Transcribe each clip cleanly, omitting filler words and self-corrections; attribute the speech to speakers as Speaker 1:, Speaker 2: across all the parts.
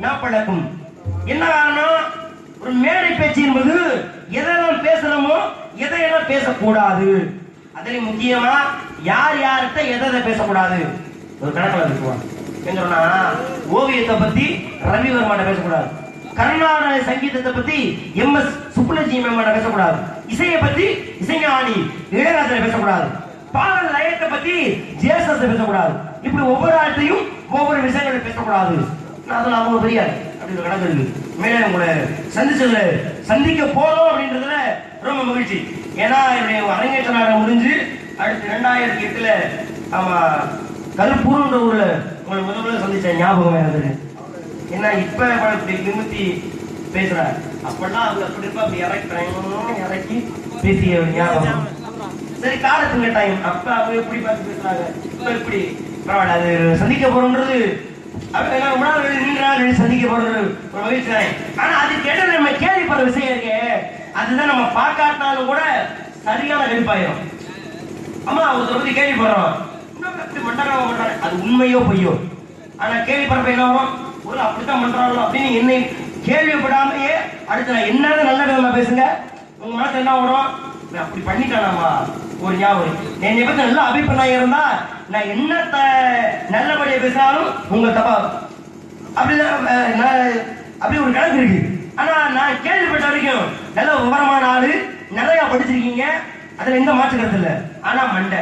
Speaker 1: நாப்பழக்கும். என்ன காரணம்? ஒரு மேடை பேச்சு என்பது எதெல்லாம் பேசுறோமோ எதையெல்லாம் பேசக்கூடாது. அதில் முக்கியமா யார் யார்கிட்ட எதை பேசக்கூடாது ஒரு கணக்கில் இருக்குவாங்க. எங்கன்னா ஓவியத்தை பத்தி ரவிவர்மாட்ட பேசக்கூடாது, கர்நாடக சங்கீதத்தை பத்தி MS சுப்புலட்சுமி மேம்மாட்ட பேசக்கூடாது, இசையை பத்தி இசைஞானி இளையராஜா பேசக்கூடாது, பாடல் லயத்தை பத்தி ஜேசஸ் பேசக்கூடாது. இப்படி ஒவ்வொரு ஆட்டையும் ஒவ்வொரு விஷயங்களை பேசக்கூடாது. அதெல்லாம் அவங்க தெரியாது. அப்படி ஒரு கணக்கு இருக்கு. மேலே உங்களை சந்திக்க போறோம் அப்படின்றதுல ரொம்ப மகிழ்ச்சி. ஏன்னா என்னுடைய அரங்கேற்ற நாடகம் முடிஞ்சு அடுத்து 2008 ஆமா கருப்பூர்ன்ற ஊர்ல உங்களை முதல்ல சந்திச்ச ஞாபகம் இருந்தது. ஏன்னா இப்ப விமுத்தி பேசுறாரு, அப்பெல்லாம் அவங்க அப்படி இருப்பா, அப்படி இறக்கி பேசிய ஞாபகம். சரி, காலத்துங்க டைம். அப்ப அவங்க எப்படி பார்த்து பேசுறாங்க, இப்ப எப்படி பரவாயில்ல. அது சந்திக்க போறோம்ன்றது சந்திக்க போறது ஒரு மகிழ்ச்சி தானே. ஆனா அதுக்கு இடையில நம்ம கேள்விப்படுற விஷயம் இருக்கு, அதுதான் நம்ம பார்க்காட்டாலும் கூட சரியான கணிப்பாயிரும். ஆமா, ஒருத்தர் பத்தி கேள்விப்படுறோம், மண்டகம் பண்றாரு, அது உண்மையோ பொய்யோ. ஆனா கேள்விப்படுறப்ப என்ன வரும், ஒரு அப்படித்தான் பண்றாங்களோ அப்படின்னு என்னை கேள்விப்படாமையே அடுத்த என்னது நல்ல விதமா பேசுங்க, உங்க மனசு என்ன வரும், அப்படி பண்ணிட்டானாமா ஒரு ஞாபகம். என்னை பத்தி நல்ல அபிப்பிராயம் இருந்தா நான் என்ன நல்லபடியா பேசினாலும் உங்க தப்பா அப்படிதான் அப்படி ஒரு கணக்கு இருக்கு. ஆனா நான் கேள்விப்பட்ட வரைக்கும் நல்ல விவரமான ஆளு, நிறைய படிச்சிருக்கீங்க, அதுல எந்த மாற்று கருத்து இல்ல. ஆனா மண்டை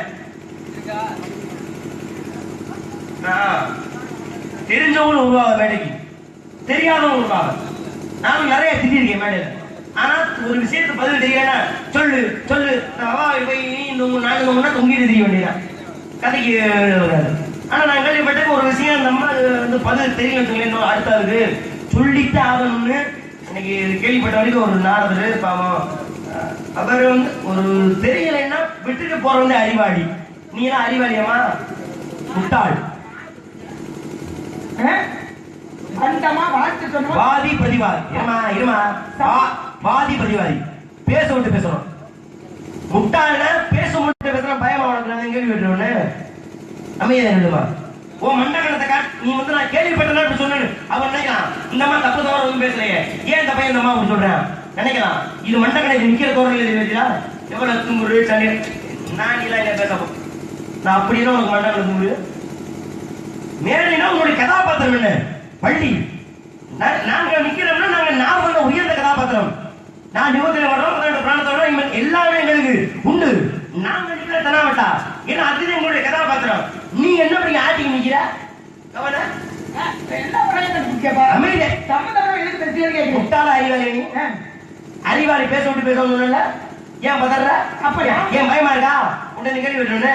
Speaker 1: தெரிஞ்சவங்களும் உருவாக மேடைக்கு, தெரியாதவங்க உருவாக. நானும் நிறைய திட்டிருக்கேன் மேடையில. ஆனா ஒரு விஷயத்தை பதில் தெரியலன்னா சொல்லு சொல்லு தொங்கிட்டு தெரிய வேண்டியதான் கதைக்கு. ஆனா நான் கேள்விப்பட்ட ஒரு விஷயம், நம்ம வந்து பதில் தெரியல அடுத்தாருக்கு சொல்லிட்டு ஆகணும்னு இன்னைக்கு கேள்விப்பட்ட வரைக்கும் ஒரு நாரதர் பாவம், அவர் வந்து ஒரு தெரியலைன்னா விட்டுட்டு போறவங்க அறிவாளி. நீ எல்லாம் அறிவாளியம்மா? முட்டாள். வாதி பதிவாதி இருமா வாதி பதிவாதி பேச விட்டு பேசணும். முட்டாள பேச விட்டு பேசணும். பயமா உனக்கு கேள்வி விட்டுருவோன்னு அமைதியா நில்லுமா. ஓ மண்டகணத்தை காட்டு, நீ வந்து நான் கேள்விப்பட்டேன்னு சொன்னேன்னு அவன் நினைக்கலாம், இந்த மாதிரி தப்பு தவறு வந்து பேசலையே, ஏன் இந்த பையன் இந்த மாதிரி சொல்றேன் நினைக்கலாம். இது மண்டகணத்தை நிக்கிற தோறல எழுதியா எவ்வளவு தும்புரு சனி நான் இல்ல இல்ல பேசப்போம். நான் அப்படின்னா உனக்கு மண்டகணம் தும்புரு மேடைனா உங்களுடைய கதாபாத்திரம் என்ன பள்ளி. நாங்க நிக்கிறோம்னா நாங்க நாவல உயர்ந்த கதாபாத்திரம். நான் நிபந்தனை வரோம் பிராணத்தோட எல்லாமே எங்களுக்கு உண்டு. நாங்க நிக்கிற தனாவட்டா ஏன்னா அதுதான் எங்களுடைய கதாபாத்திரம். நீ என்ன பண்ணி ஆட்டி நிக்கிற அறிவாளி பேச விட்டு பேச ஏன் பதற? அப்படியா? ஏன் பயமா இருக்கா? உடனே கேள்வி விட்டுருன்னு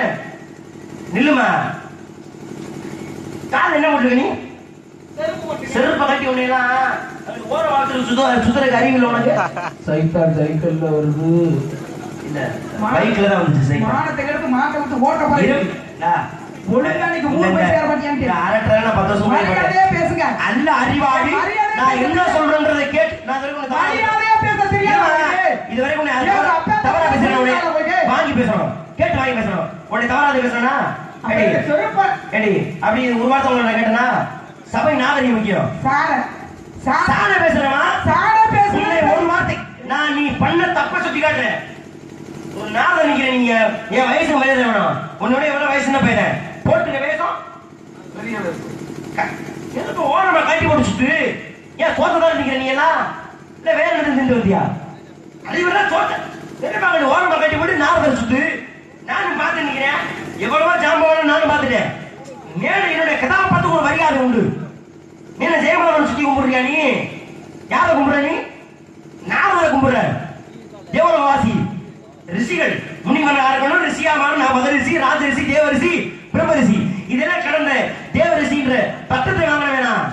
Speaker 1: நில்லுமா. கால் என்ன போட்டுருக்க நீ? செருப்ப கட்டி உன்னையெல்லாம் ஓர வாசல் சுத்தருக்கு அறிவில்லை உனக்கு. சைக்கிள்ல வருது இல்ல பைக்ல தான் வந்துச்சு. சைக்கிள் மானத்தை எடுத்து மாட்ட விட்டு ஓட்ட போறீங்க. ஒழுங்கானிக்கு ஊர் போய் சேர மாட்டியான்னு அரட்டறன 10 வருஷம் மரியாதையா பேசுங்க. அல்ல அறிவாளி, நான் என்ன சொல்றேன்றதை கேட். நான் மரியாதையா பேச தெரியாதா? இதுவரைக்கும் உன்னை தவறா பேசுறேன், வாங்கி பேசணும், கேட்டு வாங்கி பேசணும். உன்னை தவறாத பேசுறேனா ஏடி அப்படி ஒரு வார்த்தை உங்களை கேட்டனா சபை நாகரிகம் முக்கியம். சாட பேசுறமா சாட பேசுறேன் ஒரு வார்த்தை நான் நீ பண்ண தப்ப சுத்தி காட்டுறேன். ஒரு நாள் நிக்கிறேன், நீங்க என் வயசு மரியாதை வேணும். உன்னோட எவ்வளவு வயசுன்னு போயிட்டேன் போட்டுக்க வேஷம் ஓரமா கட்டி போட்டுச்சுட்டு ஏன் தோட்டதான் நிக்கிற நீ எல்லாம் இல்ல வேற இடத்துல நின்று வந்தியா? அறிவுதான் தோட்ட ஓரமா கட்டி போட்டு நாள் வச்சுட்டு நானும் பார்த்து நிக்கிறேன். எவ்வளவோ ஜாம்பவான நானும் பார்த்துட்டேன். மேல என்னுடைய கதாபாத்திரம் ஒரு மரியாதை உண்டு. நீ என்ன ஜெயமலவன் சுத்தி கும்பிடுறியா? நீ யாரை கும்பிடுற? நீ நாரதரை கும்பிடுற. தேவலவாசி ரிஷிகள் முனிவனாக இருக்கணும். ரிஷியாமான நான் மத ரிஷி, ராஜ ரிஷி, தேவ ரிஷி, பிரம்ம ரிஷி இதெல்லாம் கடந்த தேவ ரிஷின்ற பட்டத்தை வாங்க வேணாம்.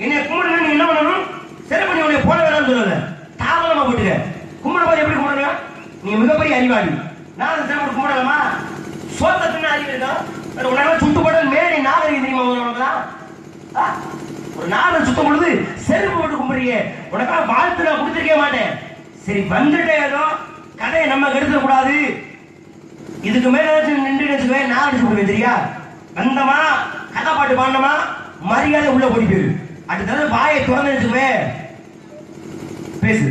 Speaker 1: என்னை கும்பிடுங்க. நீ என்ன பண்ணணும்? செருப்பணி உன்னை போட வேணாம்னு சொல்லல, தாராளமா போட்டுக்க. கும்பிட போது எப்படி கும்பிடுங்க? நீ மிகப்பெரிய அறிவாளி. நான் செருப்படி கும்பிடலாமா? சோத்தத்துன்னு அறிவு இருக்கா? உடனே சுட்டு போட மேடை நாகரிகம் தெரியுமா உனக்குலாம்? ஒரு நாள் சுத்தம் பொழுது செருப்பு போட்டு கும்பிடுறியே, உனக்காக வாழ்த்து நான் கொடுத்துருக்க மாட்டேன். சரி வந்துட்டே ஏதோ கதையை நம்ம கெடுத்துட கூடாது. இதுக்கு மேல நின்று நான் அடிச்சு விடுவேன். சரியா? வந்தமா கதை பாட்டு பாடணுமா மரியாதை உள்ள ஓடி போயிரு. அடுத்தது வாயை திறந்து வச்சுக்குவே பேசு.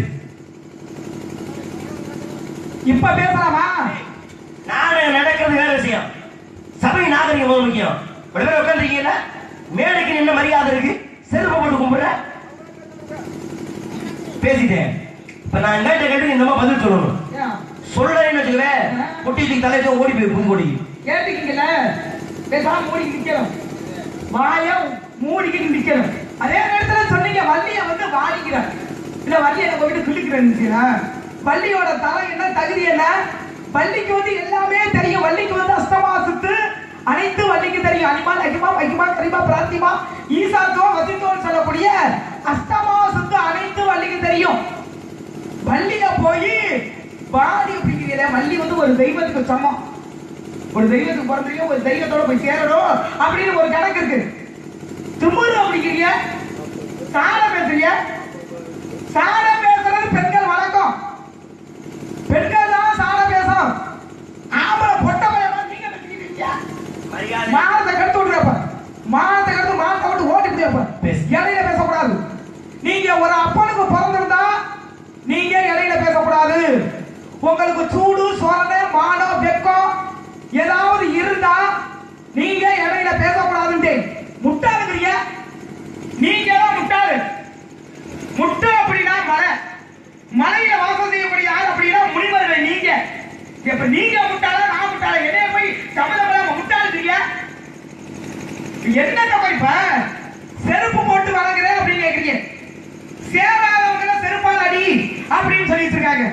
Speaker 2: இப்ப பேசலாமா?
Speaker 1: நாடகம் நடக்கிறது வேற விஷயம், சபை நாகரிகம் ரொம்ப முக்கியம். உட்காந்துருக்கீங்களா? மேடைக்கு நின்ன மரியாதை இருக்கு, செருப்பு போட்டு கும்பிடுற பேசிட்டேன். இப்ப நான் கேட்ட கேட்டு இந்த மாதிரி பதில் சொல்லணும். சொல்றேன்னு வச்சுக்கவே குட்டிக்கு தலையில ஓடி போய் பூங்கொடி
Speaker 2: கேட்டுக்கீங்கல்ல, பேசாம மூடிக்கு நிக்கணும், வாய மூடிக்கிட்டு நிக்கணும். அதே நேரத்துல சொன்னீங்க வள்ளிய வந்து வாடிக்கிறார் இல்ல, வள்ளிய நம்ம வீட்டு கிழிக்கிறேன். வள்ளியோட தலை என்ன, தகுதி என்ன? வள்ளிக்கு வந்து எல்லாமே தெரியும். வள்ளிக்கு வந்து அஷ்டமா சித்து அனைத்து வள்ளிக்கு தெரியும். அனிமா லகிமா மகிமா கரிமா பிரார்த்திமா ஈசாத்தோ வசித்தோன்னு சொல்லக்கூடிய அஷ்டமா சித்து அனைத்து வள்ளிக்கு தெரியும். வள்ளிய போய் வாடி அப்படிங்கிறீங்களே, வள்ளி வந்து ஒரு தெய்வத்துக்கு சமம். ஒரு தெய்வத்துக்கு பிறந்தீங்க, ஒரு தெய்வத்தோட போய் சேரணும் அப்படின்னு ஒரு கணக்கு இருக்கு. திமுரு அப்படிங்கிறீங்க, சாட பேசுறீங்க. சாட பேசுறது பெண்கள் வழக்கம், பெண்கள் தான் சாட பேசணும். ஆம்பளை பொட்ட பையன் நீங்க பேசுறீங்க, மானத்தை கடுத்து விடுறப்ப, மானத்தை கடுத்து மானத்தை விட்டு ஓட்டி முடியப்ப இடையில பேசக்கூடாது. நீங்க ஒரு அப்பனுக்கு பிறந்திருந்தா நீங்க இடையில பேசக்கூடாது. உங்களுக்கு சூடு சோரணை மானம் வெக்கம் ஏதாவது இருந்தா நீங்க இடையில பேசக்கூடாதுன்னு முட்டாளுங்கிறீங்க. நீங்க தான் முட்டாளு. முட்டை அப்படின்னா மலை, மலையில வாசம் செய்யக்கூடிய யார் அப்படின்னா முனிவர்கள். நீங்க இப்ப நீங்க முட்டாளா நான் முட்டாளா? என்னைய போய் சம்மதம் முட்டாளுங்க. என்ன இப்ப செருப்பு போட்டு வளர்க்குறேன் அப்படின்னு கேக்குறீங்க. சேராதவங்க செருப்பால் அடி அப்படின்னு சொல்லிட்டு இருக்காங்க.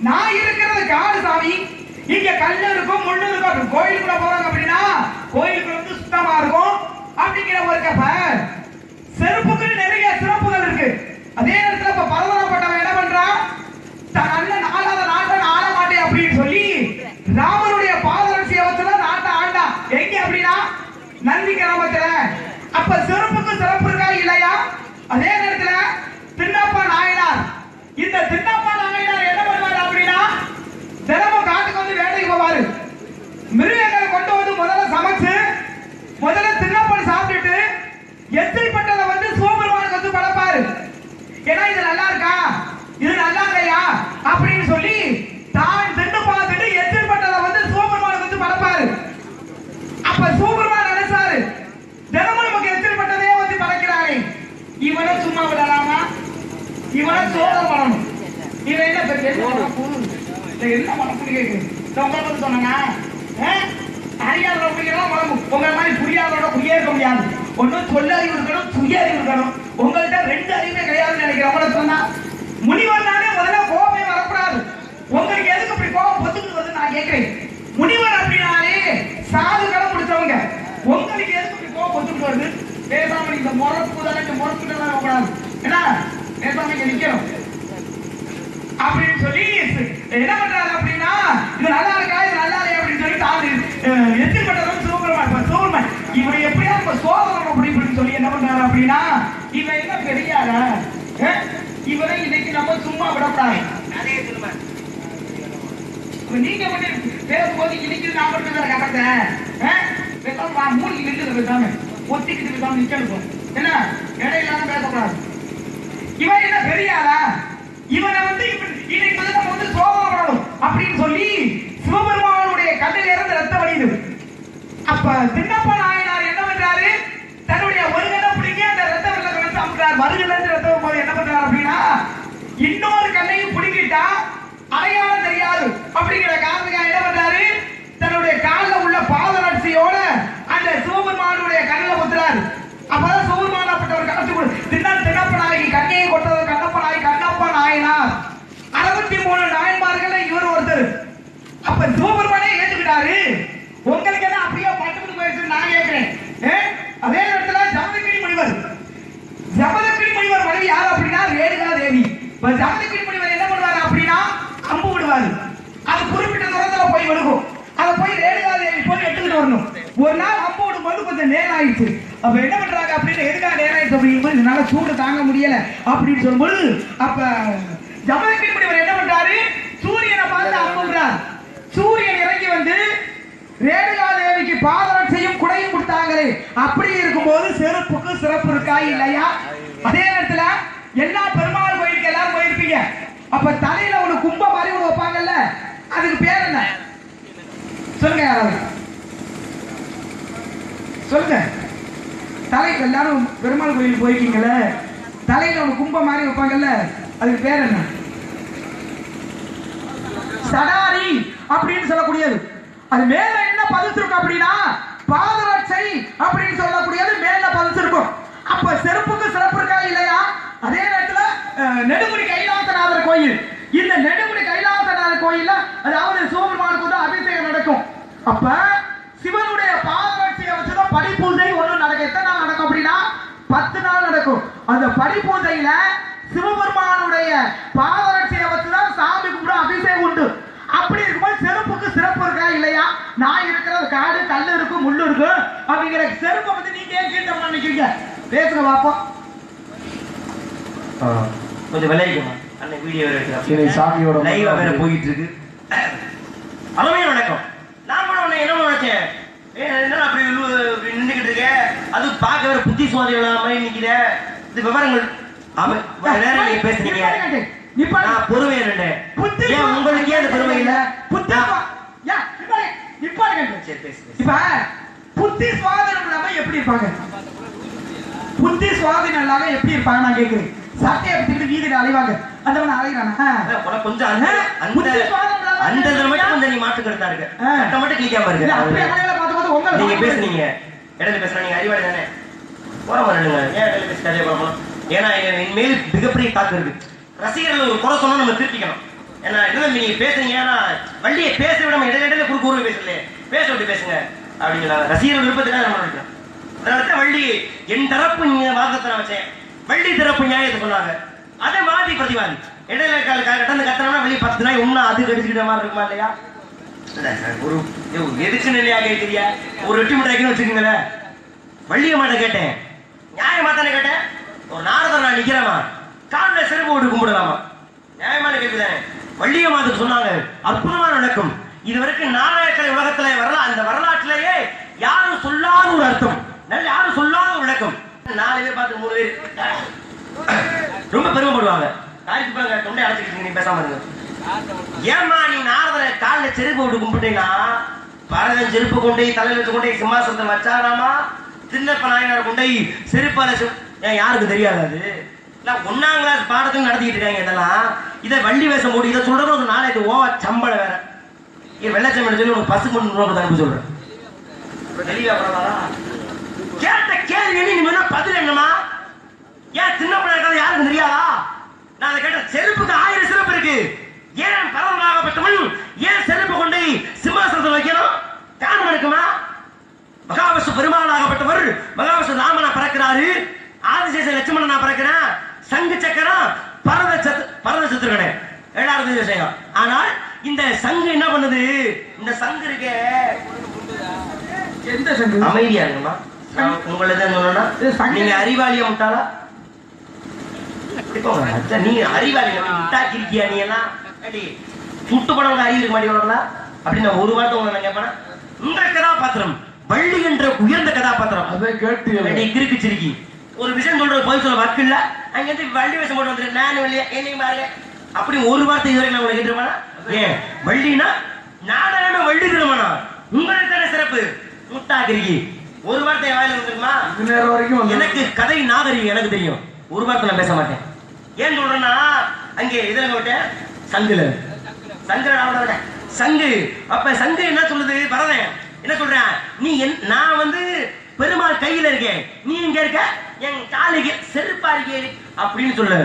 Speaker 2: நான் இருக்கிறது காடு சாமி, இங்க கல்லு இருக்கும் முள்ளு இருக்கும். கோயிலுக்குள்ள போறாங்க அப்படின்னா கோயிலுக்குள்ள வந்து சுத்தமா இருக்கும் அப்படிங்கிற ஒரு கப்ப செருப்புக்கு நிறைய சிறப்புகள் இருக்கு. அதே நேரத்தில் இப்ப பரவரப்பட்டவன் என்ன பண்றான், தன் அண்ணன் ஆளாத நாட்டை ஆள மாட்டேன் அப்படின்னு சொல்லி ராமனுடைய பாதரட்சியை வச்சுதான் நாட்டை ஆண்டா. எங்க அப்படின்னா நந்தி கிராமத்துல. அப்ப சிறப்புக்கு சிறப்பு இருக்கா இல்லையா? அதே நேரத்துல திண்ணப்பா நாயனார், இந்த திண்ணப்பா நாயனார் என்ன பண்ணுவாரு அப்படின்னா தினமும் காட்டுக்கு வந்து வேட்டைக்கு போவாரு. மிருகங்களை கொண்டு வந்து முதல்ல சமைச்சு முதல்ல திண்ணப்பன் சாப்பிட்டுட்டு எத்திரிப்பட்டதை வந்து சிவபெருமானுக்கு வந்து படைப்பாரு. ஏன்னா இது நல்லா இருக்கா, இது நல்லா இல்லையா அப்படின்னு சொல்லி தான் தின்னு பார்த்துட்டு எத்திரிப்பட்டதை வந்து சிவபெருமானுக்கு வந்து படைப்பாரு. அப்ப சிவபெருமான் நினைச்சாரு, தினமும் நமக்கு எத்திரிப்பட்டதே வந்து படைக்கிறாரே, இவனை சும்மா விடலாமா, இவனை சோதனை பண்ணணும். இவன் என்ன பெரிய என்ன மனசுன்னு கேட்குது. உங்களை பத்தி சொன்னாங்க அறியாத உங்களை மாதிரி புரியாதோட புரிய இருக்க முடியாது. ஒன்னும் சொல்ல அறிவு இருக்கணும், சுய அறிவு இருக்கணும். உங்கள்கிட்ட ரெண்டு அறிவே கிடையாதுன்னு நினைக்கிறவங்கள சொன்னா முனிவர் தானே முதல்ல கோபமே வரக்கூடாது. உங்களுக்கு எதுக்கு இப்படி கோபம் பொத்துக்கிட்டு வந்து நான் கேட்கிறேன். முனிவர் அப்படின்னாலே சாதுகளை முடிச்சவங்க. உங்களுக்கு எதுக்கு இப்படி கோபம் பொத்துக்கிட்டு வருது? பேசாம இந்த முறப்பு தானே முறப்புட்டு தான் கூடாது. ஏன்னா பேசாம இங்க நிக்கணும் அப்படின்னு சொல்லி என்ன பண்றாரு அப்படின்னா இது நல்லா இருக்கா இது நல்லா இல்லையா அப்படின்னு சொல்லி தாது எத்திரிப்பட்டதும் சிவபெருமான் இவன் எப்படியா நம்ம சோதனை அப்படின்னு சொல்லி என்ன பண்றாரு அப்படின்னா இவன் என்ன பெரியாரா, இவனை இன்னைக்கு நம்ம சும்மா விடக்கூடாது. நீங்க மட்டும் பேசும்போது இன்னைக்கு நான் மட்டும் கபத்தை பேசாம மூலிகை நின்று பேசாம ஒத்திக்கிட்டு பேசாம நிக்கணும். என்ன இடையில்லாம பேசக்கூடாது. இவன் என்ன பெரியாரா, இவனை வந்து இன்னைக்கு வந்து நம்ம வந்து சோதனை பண்ணணும் அப்படின்னு சொல்லி சிவபெருமானுடைய கண்ணில் இருந்து ரத்தம் வடியுது. அப்ப திண்ணப்ப நாயனார் என்ன பண்றாரு, தன்னுடைய ஒரு கண்ணை பிடிங்க அந்த ரத்த வெள்ளத்தை வச்சு அமுக்குறாரு. மறுகண்ல இருந்து ரத்தம் போது என்ன பண்றாரு அப்படின்னா இன்னொரு கண்ணையும் பிடிக்கிட்டா அடையாளம் தெரியாது அப்படிங்கிற காரணத்துக்காக என்ன பண்றாரு, தன்னுடைய காலில் உள்ள பாதரட்சியோட அந்த சிவபெருமானுடைய கண்ணில் குத்துறாரு. அப்பதான் சிவபெருமானப்பட்டவர் கணக்கு திண்ணப்ப நாயகி கண்ணையை கொட்டது கண்ணப்ப நாயகி கண்ணப்ப நாயனார் 63 நாயன்மார்கள் இவர் ஒருத்தர். அப்ப சிவபெருமானே ஏற்றுக்கிட்டாரு. உங்களுக்கு என்ன அப்படியே பட்டுக்கிட்டு போயிடுச்சு நான் கேட்கிறேன். அதே நேரத்துல ஜமதக்கினி முனிவர், ஜமதக்கினி முனிவர் மனைவி யார் அப்படின்னா ரேணுகா தேவி. ஜமதக்கினி முனிவர் என்ன பண்ணுவாரு அப்படின்னா அம்பு விடுவாரு. அது குறிப்பிட்ட தூரத்துல போய் விழுகும். அதை போய் ரேணுகா தேவி போய் எடுத்துக்கிட்டு வரணும். ஒரு நாள் அம்பு விடும்போது கொஞ்சம் நேரம் ஆயிடுச்சு. அப்ப என்ன பண்றாங்க அப்படின்னு எதுக்காக நேரம் ஆயிடுச்சு அப்படிங்கும்போது என்னால சூடு தாங்க முடியல அப்படின்னு சொல்லும்போது அப்ப ஜமதக்கினி முனிவர் என்ன பண்றாரு, சூரியனை பார்த்து அம்புறார். சூரியன் இறங்கி வந்து ரேணுகா தேவிக்கு பாதரட்சையும் குடையும் கொடுத்தாங்களே, அப்படி இருக்கும்போது செருப்புக்கு சிறப்பு இருக்கா இல்லையா? அதே நேரத்துல எல்லா பெருமாள் கோயிலுக்கு எல்லாரும் போயிருப்பீங்க. அப்ப தலையில ஒரு கும்ப மாதிரி ஒண்ணு வைப்பாங்கல்ல, அதுக்கு பேர் என்ன சொல்லுங்க? யாராவது சொல்லுங்க. தலைக்கு எல்லாரும் பெருமாள் கோயிலுக்கு போயிருக்கீங்கல்ல, தலையில ஒரு கும்ப மாதிரி வைப்பாங்கல்ல, அதுக்கு பேர் என்ன? சடாரி அப்படின்னு சொல்லக்கூடியது. அது மேல என்ன பதிச்சிருக்கும் அப்படின்னா பாதரட்சை அப்படின்னு சொல்லக்கூடியது மேல பதிச்சிருக்கும். அப்ப செருப்புக்கு சிறப்பு இருக்கா இல்லையா? அதே நேரத்துல நெடுமுடி கைலாசநாதர் கோயில், இந்த நெடுமுடி கைலாசநாதர் கோயில்ல அதாவது சிவபெருமானுக்கு வந்து அபிஷேகம் நடக்கும். அப்ப சிவனுடைய பாதரட்சையை வச்சுதான் படிப்பூஜை ஒண்ணு நடக்கும். எத்தனை நாள் நடக்கும் அப்படின்னா 10 நாள் நடக்கும். அந்த படிப்பூஜையில சிவபெருமானுடைய பாதரட்சையை வச்சுதான் சாமி கும்பிட அபிஷேகம் உண்டு. அப்படி இருக்கும்போது செருப்புக்கு சிறப்பு இருக்கா இல்லையா? நான் இருக்கிறது காடு, கல்லு இருக்கும், முள்ளு இருக்கும். அப்படிங்கிற செருப்பை பத்தி நீங்க ஏன் கீழ்த்தமா நினைக்கிறீங்க? பேசுங்க பாப்போம்.
Speaker 1: கொஞ்சம் விளையாடுமா அன்னைக்கு வீடியோ
Speaker 2: எடுக்கிறேன், சாமியோட
Speaker 1: லைவா வேற போயிட்டு இருக்கு. அருமையா நடக்கும். நான் கூட உன்னை என்ன நினைச்சேன், என்ன அப்படி நின்றுகிட்டு இருக்க, அது பார்க்க வேற புத்தி சுவாதிகளா மாதிரி நிக்கிற. இது விவரங்கள் வேற நீங்க பேசுறீங்க. நான் பொறுமை என்னேன், ஏன் உங்களுக்கு ஏன் அந்த பெருமை இல்ல?
Speaker 2: இப்ப புத்தி சுவாதீனம் இல்லாம எப்படி இருப்பாங்க? புத்தி சுவாதீனம் இல்லாம எப்படி இருப்பாங்க நான் கேக்குறேன். சட்டையை பத்திட்டு வீதியில அலைவாங்க, அந்தவன அலைகிறானா?
Speaker 1: கொஞ்சம் அந்த மட்டும் கொஞ்சம் நீ மாற்று கருத்தா இருக்கு, சட்டை மட்டும் கிளிக்காம இருக்கு.
Speaker 2: அப்படியே அலையில பார்த்து உங்க
Speaker 1: நீங்க பேசுனீங்க, இடையில பேசுறா, நீங்க அறிவாளி தானே, போற வரணுங்க. ஏன் இடையில பேசி கதையை போறோம்? ஏன்னா என் மேல் மிகப்பெரிய தாக்கு இருக்கு. ரசிகர்கள் ஒரு குறை சொன்னா நம்ம திருப்பிக்கணும். ஏன்னா என்ன நீங்க பேசுறீங்க, ஏன்னா வள்ளியை பேச விடாம இடையில குறுக்கு பேசல, பேச விட்டு பேசுங்க அப்படிங்களா? ரசிகர்கள் விருப்பத்துக்காக நம்ம நினைக்கிறோம். அதனால வள்ளி என் தரப்பு வாதத்தை நான் வச்சேன், வள்ளி தரப்பு நியாயத்தை சொன்னாங்க, அதை மாத்தி பிரதிவாதி இடையில கடந்து கத்தனம்னா வள்ளி 10 நாள் உண்ணா அது கடிச்சுக்கிட்ட மாதிரி இருக்குமா இல்லையா? ஒரு எதுக்கு நிலையா கேட்கிறியா? ஒரு வெட்டி மிட்டாய்க்குன்னு வச்சுக்கீங்களேன். வள்ளிய மாட்ட கேட்டேன், நியாயமா தானே கேட்டேன். ஒரு நாரதர் நான் நிக்கிறேமா, காலில் செருப்பு போட்டு கும்பிடலாமா? நியாயமான கேள்விதானே. வள்ளிய மாத்துக்கு சொன்னாங்க, அற்புதமா நடக்கும். இதுவரைக்கும் நாடகக்கலை உலகத்துல அந்த வரலாற்றிலேயே யாரும் சொல்லாத ஒரு அர்த்தம், யாரும் சொல்லாத ஒரு விளக்கம். 4 பேர் பார்த்து 3 பேர் ரொம்ப பெருமைப்படுவாங்க. காய்ச்சிப்பாங்க, தொண்டை அடைச்சிக்கிட்டு நீ பேசாம இருங்க. ஏமா நீ நாரதரை காலில் செருப்பு போட்டு கும்பிட்டீங்கன்னா பரதன் செருப்பு கொண்டே தலையில வச்சு கொண்டே சிம்மாசனத்தை வச்சாராமா, சின்னப்ப நாயனார் கொண்டே செருப்பால யாருக்கு தெரியாது? அது 1ஆம் கிளாஸ் பாடத்தையும் நடத்திக்கிட்டு இருக்காங்க. இதெல்லாம் இதை வள்ளி வேஷம் போட்டு இதை சொல்றது ஒரு நாளைக்கு ஓவா சம்பளம் வேற. வெள்ளச்சம்பளம் சொல்லி ஒரு பசு கொண்டு அனுப்பி சொல்றேன். கேட்ட கேள்வி நீ என்ன பதில் என்னமா? ஏன் சின்ன பிள்ளை யாருக்கும் தெரியாதா? நான் அதை கேட்ட செருப்புக்கு 1000 சிறப்பு இருக்கு. ஏன் பரவலாகப்பட்டவன் ஏன் செருப்பு கொண்டு சிம்மாசனத்தில் வைக்கணும்? காரணம் இருக்குமா? மகாவிஷ்ணு பெருமாளாகப்பட்டவர் மகாவிஷ்ணு ராமனா பிறக்கிறாரு, ஆதிசேஷன் லட்சுமணனா பிறக்கிறேன், சங்கு சக்கரம் பரத சத்துருக்கனே 7வது விஷயம். ஆனால் இந்த சங்கு என்ன பண்ணுது? இந்த சங்கு இருக்க
Speaker 2: எந்த சங்கு?
Speaker 1: அமைதியா இருக்குமா? உங்களுக்கு சொன்னா நீங்க அறிவாளியா முட்டாளா? நீ அறிவாளி முட்டாக்கி இருக்கியா? நீ எல்லாம் சுட்டு படம் அறிவு இருக்க மாட்டீங்களா? அப்படி நான் ஒரு வார்த்தை உங்களை கேட்பேன். உங்க கதாபாத்திரம் வள்ளி என்ற உயர்ந்த கதாபாத்திரம்,
Speaker 2: அதை கேட்டு
Speaker 1: கிறுக்கு சிரிக்கி ஒரு விஷயம் சொல்றது பதில் சொல்ல வாக்கு இல்ல. அங்க வள்ளி வேஷம் போட்டு வந்துரு, நான் வள்ளியா என்னையும் பாருங்க அப்படி ஒரு வார்த்தை இதுவரை நான் உங்களுக்கு கேட்டுருப்பானா? ஏன் வள்ளினா நாடான வள்ளி திருமணம் உங்களுக்கு தானே சிறப்பு. முட்டா கிறுக்கி ஒரு வார்த்தை வாயில வந்துருக்குமா?
Speaker 2: வரைக்கும்
Speaker 1: எனக்கு கதை நாகரிகம் எனக்கு தெரியும், ஒரு வார்த்தை நான் பேச மாட்டேன். ஏன் சொல்றேன்னா அங்கே இதுல விட்டேன் சங்குல சங்கு. அப்ப சங்கு என்ன சொல்லுது? பரதன் என்ன சொல்றேன்? நீ நான் வந்து பெருமாள் கையில இருக்கேன், நீ இங்க இருக்க என் காலுக்கு செருப்பா இருக்கே அப்படின்னு சொல்லு.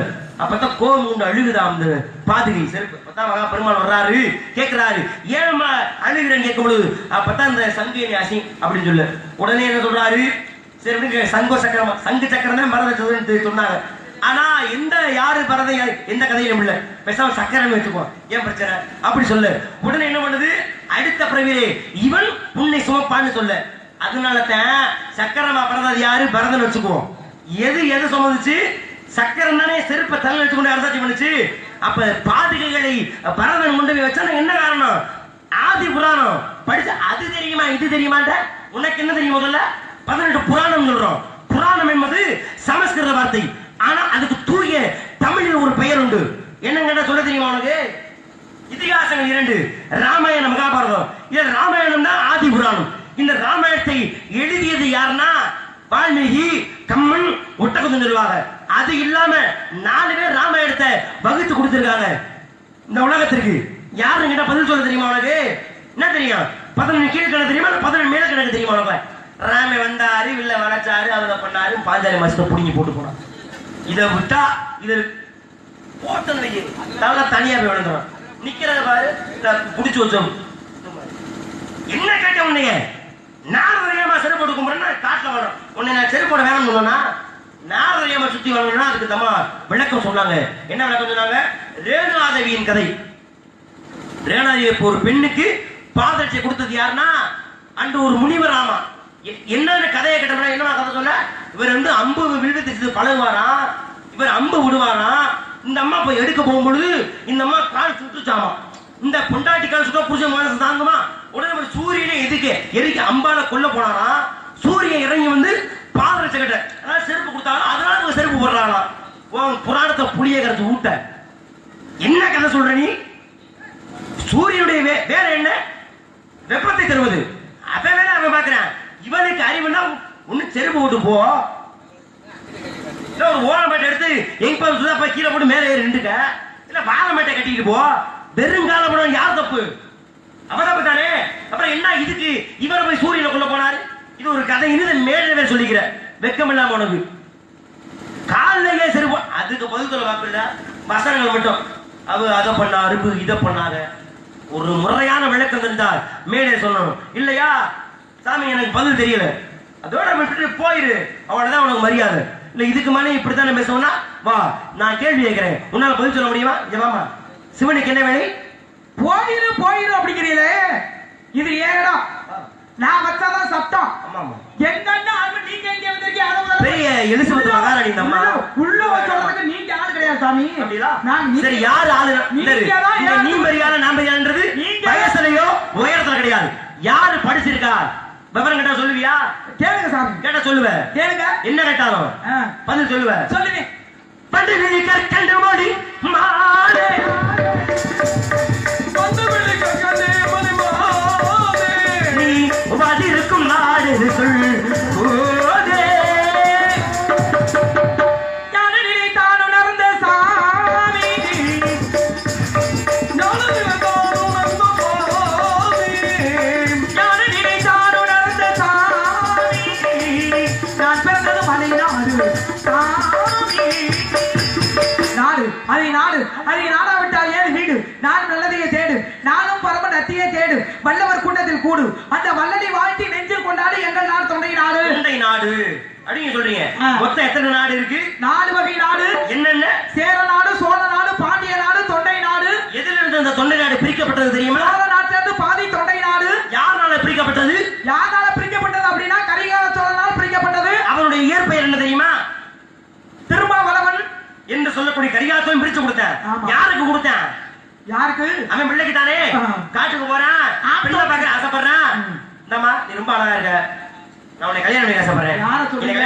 Speaker 1: அப்பதான் கோபம் உண்டு, அழுகுதா அந்த பாதுகை செருப்பு. அப்பதான் மகா பெருமாள் வர்றாரு, கேட்கிறாரு ஏமா அழுகிறேன்னு கேட்கும் பொழுது அப்பதான் இந்த சங்கு அசி அப்படின்னு சொல்லு. உடனே என்ன சொல்றாரு? சரி சங்கோ சக்கரம், சங்கு சக்கரம் தான் பரத சொன்னாங்க. ஆனா எந்த யாரு பரத எந்த கதையிலும் இல்ல, பேசாம சக்கரம் வச்சுக்கோ, ஏன் பிரச்சனை அப்படி சொல்லு. உடனே என்ன பண்ணுது? அடுத்த பிறவிலே இவன் உன்னை சுமப்பான்னு சொல்ல. அதனாலதான் சக்கரமா பரதது யாரு? பரதன் வச்சுக்குவோம். எது சம்மதிச்சு? சக்கரம் தானே செருப்பை தலையில் வச்சுக்கொண்டு அரசாட்சி பண்ணுச்சு. அப்ப பாதுகைகளை பரதன் கொண்டு போய் வச்சா என்ன காரணம்? ஆதி புராணம் படிச்ச அது தெரியுமா இது தெரியுமான்ற உனக்கு என்ன தெரியும்? முதல்ல 18 புராணம் சொல்றோம். புராணம் என்பது சமஸ்கிருத வார்த்தை. ஆனா அதுக்கு தூய தமிழில் ஒரு பெயர் உண்டு. என்னங்க சொல்ல தெரியுமா உனக்கு? இதிகாசங்கள் 2, ராமாயணம் மகாபாரதம். இது ராமாயணம் தான் ஆதி புராணம். இந்த ராமாயணத்தை எழுதியது யாருன்னா வால்மீகி, கம்மன், ஒட்டகத்துன்னு சொல்லுவாங்க. அது இல்லாம 4 பேர் ராமாயணத்தை வகுத்து கொடுத்திருக்காங்க இந்த உலகத்திற்கு. யாருன்னு கேட்டா பதில் சொல்ல தெரியுமா உனக்கு? என்ன தெரியும்? 11 கீழ்கணக்கு தெரியுமா? 11 மேல கணக்கு தெரியுமா உனக்கு? ராமே வந்தாரு, வில்ல வளைச்சாரு, அதை பண்ணாரு, பாஞ்சாலி மாசத்தை புடிங்கி போட்டு போனான். இதை விட்டா இது போட்டு தனியா போய் விழுந்துடும். நிக்கிறத பாரு, புடிச்சு வச்சோம். என்ன கேட்ட உன்னைய? நாரதரியமா செருப்பு போட்டு கும்பிடுறேன்னா காட்டுல வரும். உன்னை நான் செருப்பு போட வேணும்னு சொன்னா நாரதரியமா சுத்தி வரணும்னா அதுக்கு தம்மா விளக்கம் சொன்னாங்க. என்ன விளக்கம் சொன்னாங்க? ரேணுகாதேவியின் கதை. ரேணுகாதேவி ஒரு பெண்ணுக்கு பாதரட்சை கொடுத்தது யாருன்னா அன்று ஒரு முனிவர். ஆமா, என்னன்னு கதையை கேட்டோம்னா என்ன கதை சொல்ல? இவர் வந்து அம்பு விழுந்து பழகுவாராம், இவர் அம்பு விடுவாராம். இந்த அம்மா போய் எடுக்க போகும்பொழுது இந்த அம்மா கால் சுட்டுச்சாமா. இந்த பொண்டாட்டி கால் சுட்டா புருஷன் மனசு தாங்குமா? உடனே சூரியனை எதுக்கு அம்பால கொல்ல போனாரா. சூரியன் இறங்கி வந்து பாதரட்சை கட்ட, அதாவது செருப்பு கொடுத்தாலும் அதனால அவங்க செருப்பு போடுறாங்களாம். புராணத்தை புளிய கரைச்சு ஊட்ட. என்ன கதை சொல்ற நீ? சூரியனுடைய வேலை என்ன? வெப்பத்தை தருவது. அதை வேற அவன் பாக்குறான். இவனுக்கு அறிவுன்னா ஒண்ணு செருப்பு போட்டு போ, இல்ல ஒரு ஓரமேட்டை எடுத்து எங்க சுதா கீழே போட்டு மேலே ஏறி நின்றுக்க, இல்ல வாழமேட்டை கட்டிட்டு போ. வெறுங்கால போன யார் தப்பு? அவதப்பு தானே. அப்புறம் என்ன இதுக்கு இவரை போய் சூரியனை கொள்ள போனாரு? இது ஒரு கதை. மேலே சொல்லிக்கிற வெக்கம் இல்லாம உனக்கு காலையே செருப்பு. அதுக்கு பதில் சொல்ல வாக்குல வசனங்கள் மட்டும் அவ அதை பண்ணாரு இதை பண்ணாங்க. ஒரு முறையான விளக்கம் தெரிந்தால் மேலே சொல்லணும். இல்லையா சாமி எனக்கு பதில் தெரியல, அதோட விட்டுட்டு போயிரு, அவ்வளவுதான் உனக்கு மரியாதை. இல்ல இதுக்கு மேலே இப்படித்தானே பேசணும்னா வா, நான் கேள்வி கேட்கிறேன், உன்னால பதில் சொல்ல முடியுமா? ஜமாமா சிவனுக்கு என்ன வேலை?
Speaker 2: போயிரு போயிரு அப்படிங்கிறீங்களே, இது ஏகடா நான் வச்சாதான் சட்டம். எங்க நீங்க எங்க வந்திருக்கீங்க?
Speaker 1: பெரிய எலிசபெத் மகாராணி அம்மா
Speaker 2: உள்ள சொல்றதுக்கு நீங்க ஆளு கிடையாது சாமி.
Speaker 1: சரி, யாரு ஆளு? நீ பெரியால நான் பெரியான்றது வயசுலயோ உயரத்துல கிடையாது. யாரு படிச்சிருக்கா? விவரம் கேட்டா சொல்லுவியா?
Speaker 2: கேளுங்க சாமி. கேட்டா
Speaker 1: சொல்லுவேன்.
Speaker 2: கேளுங்க.
Speaker 1: என்ன கேட்டாலும் பதில் சொல்லுவேன்.
Speaker 2: சொல்லுங்க.
Speaker 1: பண்டிகை கற்கண்டு மோடி மாடே நீ வதிருக்கும் நாடு சொல் போதே.
Speaker 2: யாரிலே தான் உணர்ந்த சாமி யாரிலே தான் உணர்ந்த சாமி நான் பிறந்தது மலை நாடு சாமி. நாடு அதை நாடு அதை நாடாவிட்டால் ஏது வீடு. நான் நல்லதையே தேடு, நானும் பரம நத்தியே தேடு, வல்லவர் கூட்டத்தில் கூடு, அந்த வல்லனை வாழ்த்தி நெஞ்சில் கொண்டாடு எங்கள் நாடு தொண்டை நாடு.
Speaker 1: தொண்டை நாடு அப்படிங்க சொல்றீங்க. மொத்தம் எத்தனை நாடு இருக்கு?
Speaker 2: 4 வகை நாடு.
Speaker 1: என்னென்ன?
Speaker 2: சேர நாடு, சோழ நாடு, பாண்டிய நாடு, தொண்டை நாடு.
Speaker 1: எதுல இருந்து அந்த தொண்டை நாடு பிரிக்கப்பட்டது தெரியுமா?
Speaker 2: சோழ நாட்டுல இருந்து பாதி தொண்டை நாடு.
Speaker 1: யாரால பிரிக்கப்பட்டது?
Speaker 2: யாரால பிரிக்கப்பட்டது அப்படின்னா கரிகால சோழனால் பிரிக்கப்பட்டது.
Speaker 1: அவனுடைய இயற்பெயர் என்ன தெரியுமா?
Speaker 2: திருமாவளவன்
Speaker 1: என்று சொல்லக்கூடிய கரிகாலத்தையும் பிரிச்சு கொடுத்தேன். யாருக்கு கொடுத்தேன்?
Speaker 2: யாருக்கு? அவன்
Speaker 1: பிள்ளைக்கு தானே. காட்டுக்கு போறான், பிள்ளை பார்க்க ஆசைப்படுறான். இந்தம்மா நீ ரொம்ப அழகா இருக்க, நான் உன்னை கல்யாணம் பண்ணி ஆசைப்படுறேன்.
Speaker 2: யார சொல்றீங்க?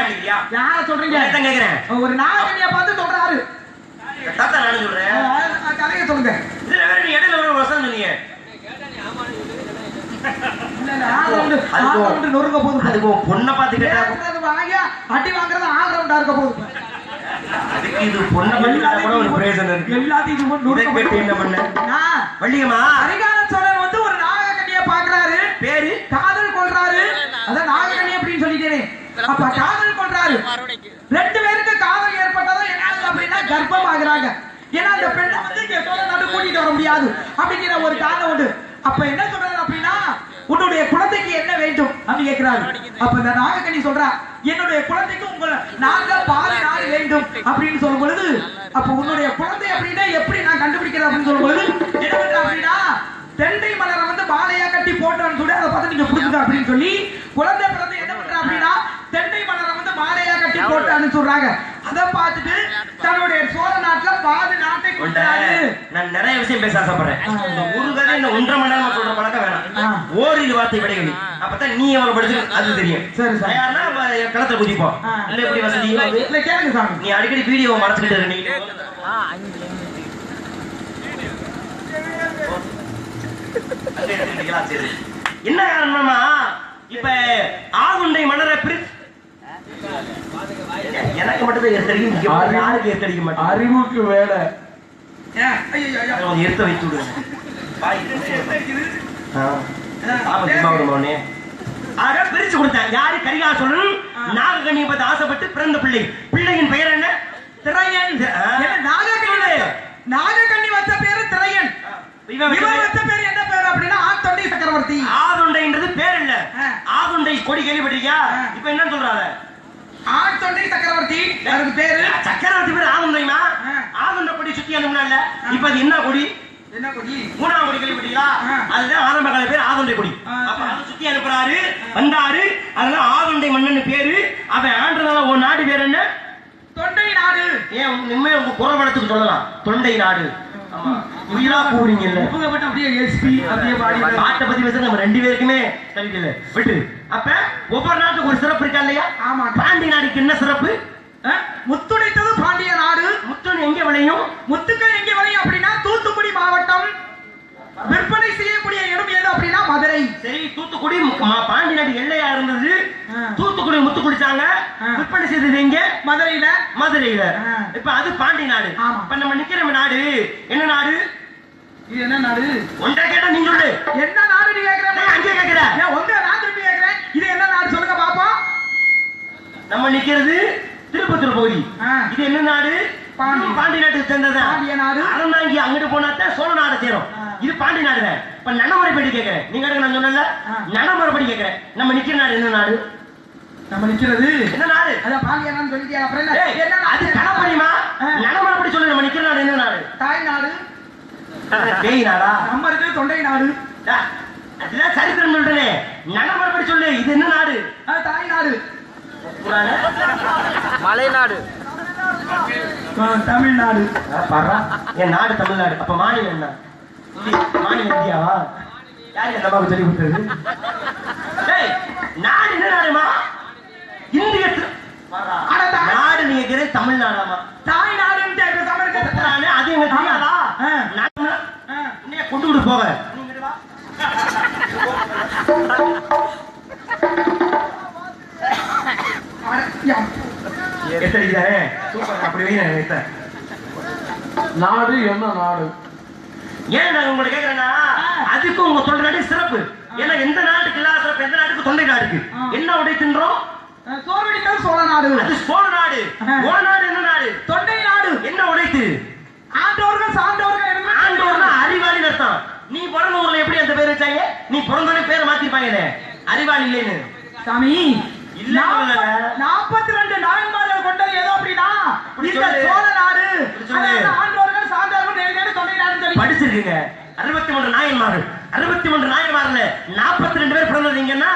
Speaker 2: யார சொல்றீங்க?
Speaker 1: கேக்குறேன்.
Speaker 2: ஒரு நாகக்கன்னியா பார்த்து சொல்றாரு.
Speaker 1: தாத்தா நானும் சொல்றேன்.
Speaker 2: கதையை சொல்லுங்க.
Speaker 1: இதுல வேற நீ இடையில ஒரு வசனம் சொன்னீங்க. அதுக்கு பொண்ணை பார்த்து கேட்டா
Speaker 2: அடி வாங்குறது 6 ரவுண்டா இருக்க போகுது.
Speaker 1: அதுக்கு இது பொண்ணை பார்த்து கூட ஒரு பிரயோஜனம் இருக்கு.
Speaker 2: எல்லாத்தையும்
Speaker 1: என்ன பண்ண வள்ளியம்மா?
Speaker 2: கரிகால சோழன் வந்து ஒரு நாகக்கன்னியை பாக்குறாரு,
Speaker 1: பேரு
Speaker 2: காதல் கொள்றாரு. அதான் நாகக்கன்னி அப்படின்னு சொல்லிட்டேனே. அப்ப காதல் கொள்றாரு. 2 பேருக்கு காதல் ஏற்பட்டதும் என்ன அப்படின்னா கர்ப்பம் ஆகுறாங்க. ஏன்னா அந்த பெண்ணை வந்து சோழ நாடு கூட்டிட்டு வர முடியாது அப்படிங்கிற ஒரு காரணம் உண்டு. அப்ப என்ன சொல்றாரு அப்படின்னா உன்னுடைய குழந்தைக்கு என்ன வேண்டும் அப்படின்னு கேட்கிறாரு. அப்ப இந்த நாகக்கன்னி சொல்றா என்னுடைய குழந்தைக்கு உங்களை நாங்க பாதி நாடு வேண்டும் அப்படின்னு சொல்லும் பொழுது அப்ப உன்னுடைய குழந்தை அப்படின்னா எப்படி நான் கண்டுபிடிக்கிறேன் அப்படின்னு சொல்லும் பொழுது என்ன பண்ற அப்படின்னா தென்னை மலரை வந்து மாலையா கட்டி போட்டான்னு சொல்லி அதை பார்த்து நீங்க புரிஞ்சுக்க அப்படின்னு சொல்லி குழந்தை பிறந்து என்ன பண்ற அப்படின்னா தென்னை மலரை வந்து மாலையா கட்டி போட்டான்னு சொல்றாங்க. அதை பார்த்துட்டு தன்னுடைய சோழ நாட்டு நாட்டுல பாதி நாட்டை கொடுத்தாரு.
Speaker 1: நான் நிறைய விஷயம் பேச ஆசைப்படுறேன். இந்த ஒரு கதை இந்த 1.5 மணி நேரம் சொல்ற பழக்கம் வேணாம். ஓரிரு வார்த்தை விடைகளி அப்பதான் நீ எவ்வளவு படிச்சு அது தெரியும்.
Speaker 2: சரி சார்.
Speaker 1: யாருன்னா களத்துல குதிப்போம். இல்ல எப்படி வசதி
Speaker 2: இல்ல கேளுங்க சாமி.
Speaker 1: நீ அடிக்கடி வீடியோ மறைச்சுக்கிட்டு இருக்க. நீ என்ன காரணமா இப்ப ஆகுண்டை மன்னரை எனக்கு மட்டும் எத்தடிக்க யாருக்கு எத்தடிக்க மாட்டேன்.
Speaker 3: அறிவுக்கு வேலை
Speaker 1: எடுத்து வைத்து விடுவேன். பிரிச்சு கொடுத்தேன். யாரு கரிகாசோழன் நாகக்கண்ணியை பத்தி ஆசைப்பட்டு பிறந்த பிள்ளை. பிள்ளையின் பெயர் என்ன?
Speaker 2: திரையன். நாகக்கண்ணி வச்ச பேரு திரையன். இவன் வச்ச பேரு என்ன பேரு அப்படின்னா ஆத்தொண்டை சக்கரவர்த்தி.
Speaker 1: ஆதுண்டைன்றது பேர் இல்ல. ஆதுண்டை கொடி கேள்விப்பட்டிருக்கியா? இப்ப என்ன சொல்றாங்க?
Speaker 2: ஆத்தொண்டை சக்கரவர்த்தி அதுக்கு பேரு.
Speaker 1: சக்கரவர்த்தி பேரு ஆதுண்டைமா? ஆதுண்ட கொடி சுத்தி அனுப்புனால. இப்ப அது என்ன கொடி?
Speaker 2: என்ன கொடி?
Speaker 1: மூணாம் கொடி கேள்விப்பட்டீங்களா? அதுதான் ஆரம்ப கால பேர் ஆதுண்டை கொடி. அப்ப அதை சுத்தி அனுப்புறாரு வந்தாரு. அதனால ஆதுண்டை மன்னன் பேரு. அவன் ஆண்டதால ஒரு நாடு பேர் என்ன?
Speaker 2: தொண்டை நாடு.
Speaker 1: ஏன் உண்மையை உங்க குறவடத்துக்கு சொல்லலாம். தொண்டை நாடு. ஆமா உயிரா கூடுங்கல்ல.
Speaker 2: இவங்க மட்டும் அப்படியே எஸ்பி அப்படியே பாடி
Speaker 1: நாட்டை பத்தி பேச நம்ம 2 பேருக்குமே தெரியல. விட்டு அப்ப ஒவ்வொரு நாட்டுக்கு ஒரு சிறப்பு இருக்கா இல்லையா?
Speaker 2: ஆமா.
Speaker 1: பாண்டி நாடுக்கு என்ன சிறப்பு?
Speaker 2: முத்துடைத்தது பாண்டிய நாடு.
Speaker 1: முத்து எங்க விளையும்?
Speaker 2: முத்துக்கள் எங்க விளையும் அப்படின்னா தூத்துக்குடி மாவட்டம். விற்பனை செய்யக்கூடிய இடம் ஏது அப்படின்னா மதுரை.
Speaker 1: சரி தூத்துக்குடி பாண்டி நாடு எல்லையா இருந்தது. தூத்துக்குடி முத்து குடிச்சாங்க. விற்பனை செய்தது எங்க?
Speaker 2: மதுரையில.
Speaker 1: மதுரையில. இப்ப அது பாண்டி நாடு. இப்ப நம்ம நிக்கிற நாடு என்ன நாடு?
Speaker 2: இது என்ன நாடு?
Speaker 1: ஒன்றை கேட்டா நீ சொல்லு.
Speaker 2: என்ன நாடு நீ கேக்குற?
Speaker 1: அங்கே கேக்குற.
Speaker 2: உங்க நாடு திருப்பி கேக்குறேன். இது என்ன நாடு சொல்லுங்க பாப்போம்.
Speaker 1: நம்ம நிக்கிறது திருப்பத்தூர் பகுதி. இது என்ன நாடு? பாண்டி நாட்டுக்கு சேர்ந்தது.
Speaker 2: பாண்டிய நாடு.
Speaker 1: அறந்தாங்கி அங்கிட்டு போனாத்தான் சோழ நாடு சேரும். இது பாண்டி நாடு. இப்ப நடைமுறைப்படி கேட்கிறேன். நீங்க நான் சொன்னல நடைமுறைப்படி கேட்கிறேன். நம்ம நிக்கிற நாடு என்ன நாடு?
Speaker 2: நம்ம நிக்கிறது
Speaker 1: என்ன நாடு?
Speaker 2: அத பாண்டிய நாடு சொல்லிட்டியா? அப்புறம் என்ன?
Speaker 1: அது கணப்படிமா? நடைமுறைப்படி சொல்லு. நம்ம நிக்கிற நாடு என்ன நாடு?
Speaker 2: தாய் நாடு.
Speaker 1: பேய் நாடா?
Speaker 2: நம்ம இருக்கிற தொண்டை நாடு.
Speaker 1: அதுதான் சரித்திரம் சொல்றேன். நடைமுறைப்படி சொல்லு. இது என்ன நாடு?
Speaker 2: தாய் நாடு.
Speaker 3: மலைநாடு.
Speaker 2: தமிழ்நாடு.
Speaker 1: என் நாடு தமிழ்நாடு. அப்ப மாநிலம் என்ன? மாநிலம் இந்தியாவா? யாரு அந்த அம்மாவுக்கு சொல்லி கொடுத்தது? நாடு என்ன நாடுமா? இந்திய நாடு. நீங்க தமிழ்நாடாமா?
Speaker 2: தாய் நாடு.
Speaker 1: அது எங்க தெரியாதா? கொண்டு விடு போக.
Speaker 3: நாடு என்ன நாடு?
Speaker 1: ஏன் நான் உங்களை கேட்கிறேன்னா அதுக்கு உங்க சொல்ற நாடு சிறப்பு. ஏன்னா எந்த நாட்டுக்கு இல்லாத சிறப்பு எந்த நாட்டுக்கு தொண்டை நாடுக்கு. என்ன உடை தின்றோம்?
Speaker 2: சோறுடித்தல் சோழ நாடு.
Speaker 1: அது சோழ நாடு. ஓ நாடு என்ன நாடு?
Speaker 2: தொண்டை நாடு.
Speaker 1: என்ன உடைத்து?
Speaker 2: ஆண்டோர்கள் சான்றோர்கள்.
Speaker 1: ஆண்டோர்னா அறிவாளி அர்த்தம். நீ பிறந்த ஊர்ல எப்படி அந்த பேர் வச்சாங்க? நீ பிறந்தோடனே பேரை மாத்திருப்பாங்க அறிவாளி இல்லைன்னு.
Speaker 2: சாமி
Speaker 1: இல்ல
Speaker 2: 42 நாயன்மார்கள் கொண்டது ஏதோ அப்படின்னா இந்த சோழ நாடு. ஆண்டோர்கள் சான்றோர்கள் தொண்டை நாடு
Speaker 1: படிச்சிருக்கீங்க. 63 நாயன்மார்கள். 63 நாயன்மார்ல 42 பேர் பிறந்தீங்கன்னா